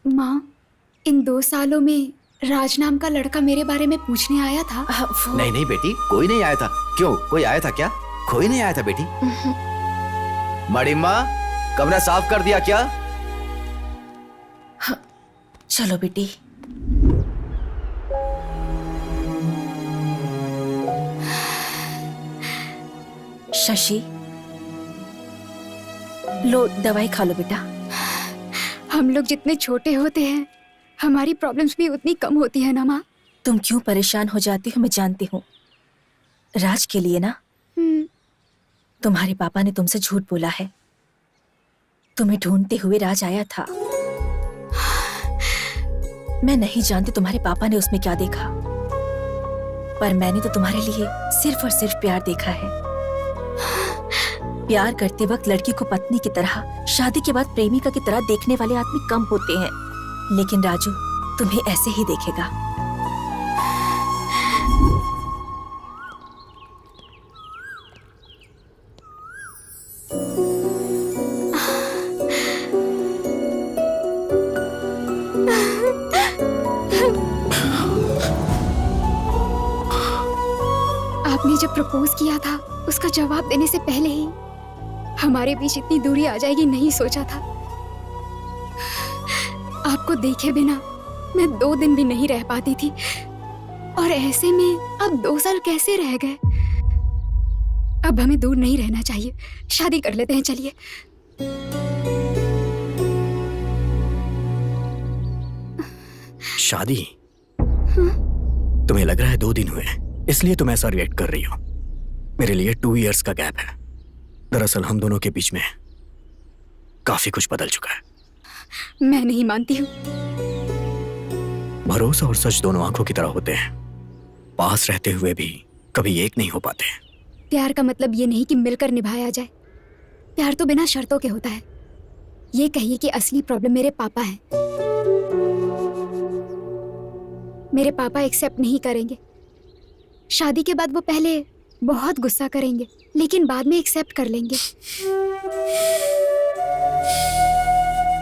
माँ, इन 2 सालों में राज नाम का लड़का मेरे बारे में पूछने आया था। नहीं नहीं बेटी, कोई नहीं आया था। क्यों, कोई आया था क्या? कोई नहीं आया था बेटी। मणिम्मा, कमरा साफ कर दिया क्या? चलो बेटी। शशि, लो दवाई खा लो बेटा। हम लोग जितने छोटे होते हैं हमारी प्रॉब्लम्स भी उतनी कम होती है ना माँ। तुम क्यों परेशान हो जाती हो मैं जानती हूँ। राज के लिए ना। तुम्हारे पापा ने तुमसे झूठ बोला है। तुम्हें ढूंढते हुए राज आया था। मैं नहीं जानती तुम्हारे पापा ने उसमें क्या देखा, पर मैंने तो तुम्हारे लिए सिर्फ और सिर्फ प्यार देखा है। प्यार करते वक्त लड़की को पत्नी की तरह, शादी के बाद प्रेमिका की तरह देखने वाले आदमी कम होते हैं, लेकिन राजू तुम्हें ऐसे ही देखेगा। आपने जब प्रपोज किया था उसका जवाब देने से पहले ही हमारे बीच इतनी दूरी आ जाएगी नहीं सोचा था। आपको देखे बिना मैं 2 दिन भी नहीं रह पाती थी, और ऐसे में अब 2 साल कैसे रह गए। अब हमें दूर नहीं रहना चाहिए, शादी कर लेते हैं चलिए। शादी? तुम्हें लग रहा है 2 दिन हुए इसलिए तुम ऐसा रिएक्ट कर रही हो। मेरे लिए 2 इयर्स का गैप है। दरअसल हम दोनों के बीच में काफी कुछ बदल चुका है। मैं नहीं मानती हूँ। भरोसा और सच दोनों आंखों की तरह होते हैं, पास रहते हुए भी कभी एक नहीं हो पाते। प्यार का मतलब ये नहीं कि मिलकर निभाया जाए। प्यार तो बिना शर्तों के होता है। ये कहिए कि असली प्रॉब्लम मेरे पापा है। मेरे पापा एक्सेप्ट नहीं करेंगे। शादी के बाद वो पहले बहुत गुस्सा करेंगे, लेकिन बाद में एक्सेप्ट कर लेंगे।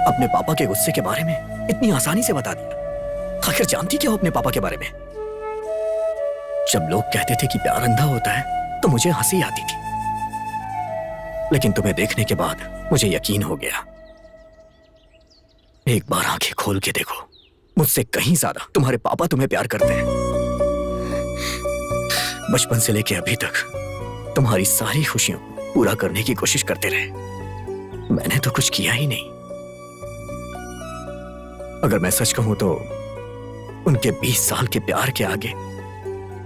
अपने पापा के गुस्से के बारे में इतनी आसानी से बता दिया। आखिर जानती क्या हो अपने पापा के बारे में? जब लोग कहते थे कि प्यार अंधा होता है तो मुझे हंसी आती थी, लेकिन तुम्हें देखने के बाद मुझे यकीन हो गया। एक बार आंखें खोल के देखो, मुझसे कहीं ज्यादा तुम्हारे पापा तुम्हें प्यार करते हैं। बचपन से लेके अभी तक तुम्हारी सारी खुशियों पूरा करने की कोशिश करते रहे। मैंने तो कुछ किया ही नहीं। अगर मैं सच कहूं तो उनके 20 साल के प्यार के आगे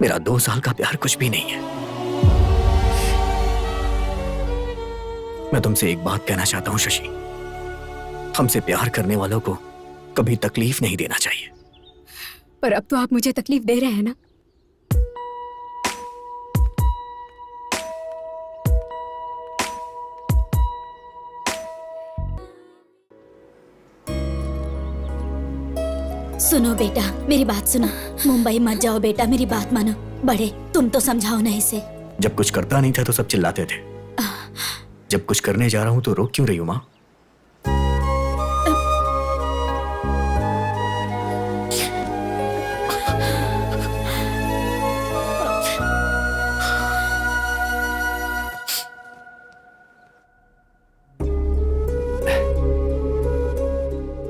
मेरा 2 साल का प्यार कुछ भी नहीं है। मैं तुमसे एक बात कहना चाहता हूं शशि, हमसे प्यार करने वालों को कभी तकलीफ नहीं देना चाहिए। पर अब तो आप मुझे तकलीफ दे रहे हैं ना। सुनो बेटा, मेरी बात सुनो। मुंबई मत जाओ बेटा, मेरी बात मानो। बड़े तुम तो समझाओ ना इसे। जब कुछ करता नहीं था तो सब चिल्लाते थे, जब कुछ करने जा रहा हूं तो रोक क्यों रही हूं मां?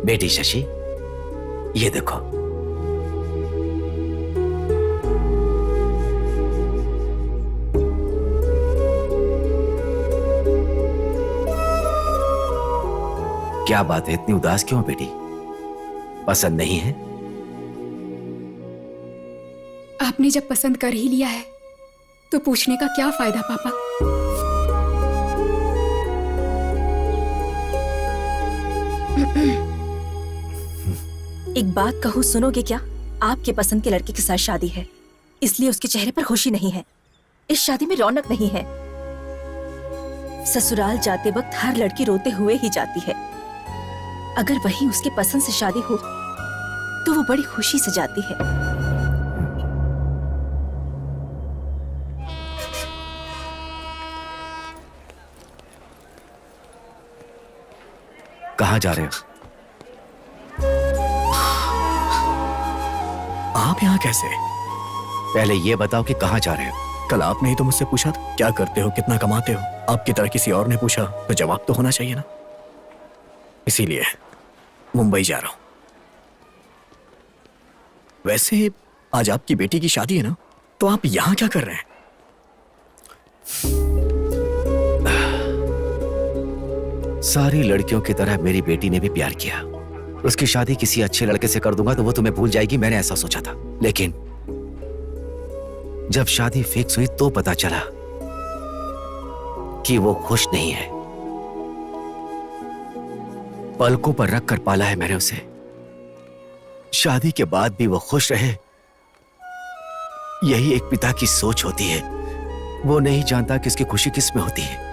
बेटी शशि, ये देखो। क्या बात है, इतनी उदास क्यों बेटी? पसंद नहीं है? आपने जब पसंद कर ही लिया है तो पूछने का क्या फायदा पापा। एक बात कहूँ, सुनोगे क्या? आपके पसंद के लड़के के साथ शादी है, इसलिए उसके चेहरे पर खुशी नहीं है। इस शादी में रौनक नहीं है। ससुराल जाते वक्त हर लड़की रोते हुए ही जाती है। अगर वही उसके पसंद से शादी हो तो वो बड़ी खुशी से जाती है। कहाँ जा रहे हो? आप यहाँ कैसे? पहले ये बताओ कि कहाँ जा रहे हो? कल आपने ही तो मुझसे पूछा था क्या करते हो, कितना कमाते हो। आपकी तरह किसी और ने पूछा तो जवाब तो होना चाहिए ना। इसीलिए मुंबई जा रहा हूं। वैसे आज आपकी बेटी की शादी है ना, तो आप यहां क्या कर रहे हैं? सारी लड़कियों की तरह मेरी बेटी ने भी प्यार किया। उसकी शादी किसी अच्छे लड़के से कर दूंगा तो वो तुम्हें भूल जाएगी, मैंने ऐसा सोचा था। लेकिन जब शादी फिक्स हुई तो पता चला कि वो खुश नहीं है। पलकों पर रख कर पाला है मैंने उसे। शादी के बाद भी वो खुश रहे, यही एक पिता की सोच होती है। वो नहीं जानता कि इसकी खुशी किस में होती है।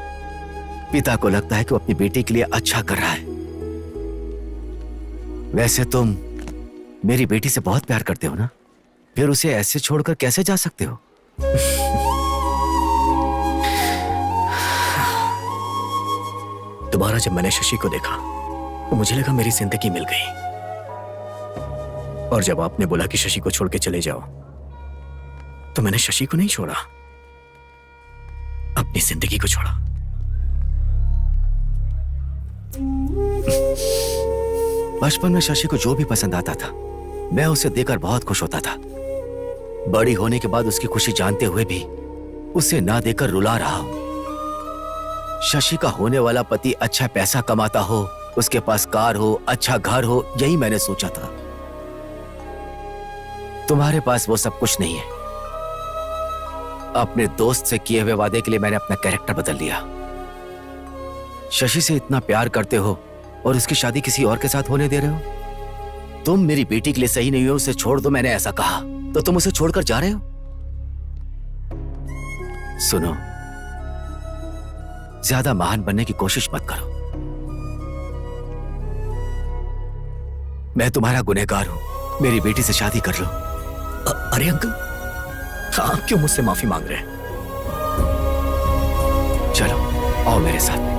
पिता को लगता है कि वो अपनी बेटी के लिए अच्छा कर रहा है। वैसे तुम मेरी बेटी से बहुत प्यार करते हो ना, फिर उसे ऐसे छोड़कर कैसे जा सकते हो? दोबारा जब मैंने शशि को देखा तो मुझे लगा मेरी जिंदगी मिल गई। और जब आपने बोला कि शशि को छोड़ के चले जाओ तो मैंने शशि को नहीं छोड़ा, अपनी जिंदगी को छोड़ा। बचपन में शशि को जो भी पसंद आता था मैं उसे देकर बहुत खुश होता था। बड़ी होने के बाद उसकी खुशी जानते हुए भी उसे ना देकर रुला रहा हूं। शशि का होने वाला पति अच्छा पैसा कमाता हो, उसके पास कार हो, अच्छा घर हो, यही मैंने सोचा था। तुम्हारे पास वो सब कुछ नहीं है। अपने दोस्त से किए हुए वादे के लिए मैंने अपना कैरेक्टर बदल लिया। शशि से इतना प्यार करते हो और उसकी शादी किसी और के साथ होने दे रहे हो। तुम मेरी बेटी के लिए सही नहीं हो, उसे छोड़ दो, मैंने ऐसा कहा तो तुम उसे छोड़कर जा रहे हो। सुनो, ज्यादा महान बनने की कोशिश मत करो। मैं तुम्हारा गुनहगार हूं, मेरी बेटी से शादी कर लो। अरे अंकल, आप क्यों मुझसे माफी मांग रहे हैं? चलो आओ मेरे साथ।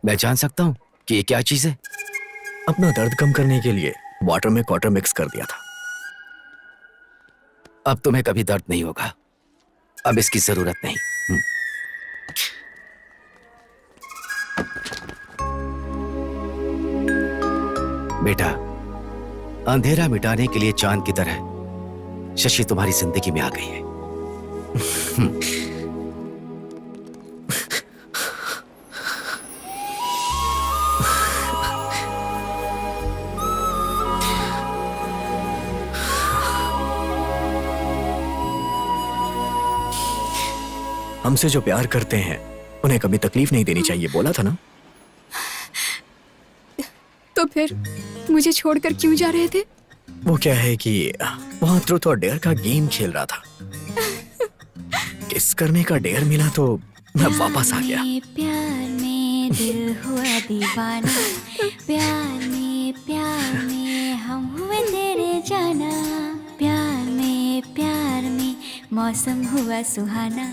मैं जान सकता हूं कि ये क्या चीज है? अपना दर्द कम करने के लिए वाटर में क्वार्टर मिक्स कर दिया था। अब तुम्हें कभी दर्द नहीं होगा, अब इसकी जरूरत नहीं। बेटा, अंधेरा मिटाने के लिए चांद की तरह शशि तुम्हारी जिंदगी में आ गई है। हमसे जो प्यार करते हैं उन्हें कभी तकलीफ नहीं देनी चाहिए, बोला था ना। तो फिर मुझे छोड़कर क्यों जा रहे थे? वो क्या है कि वहां ट्रूथ और डेयर का गेम खेल रहा था। किस करने का डेयर मिला तो मैं वापस आ गया। प्यार में दिल हुआ दीवाना, प्यार में हम हुए तेरे जाना, प्यार में मौसम हुआ सुहाना।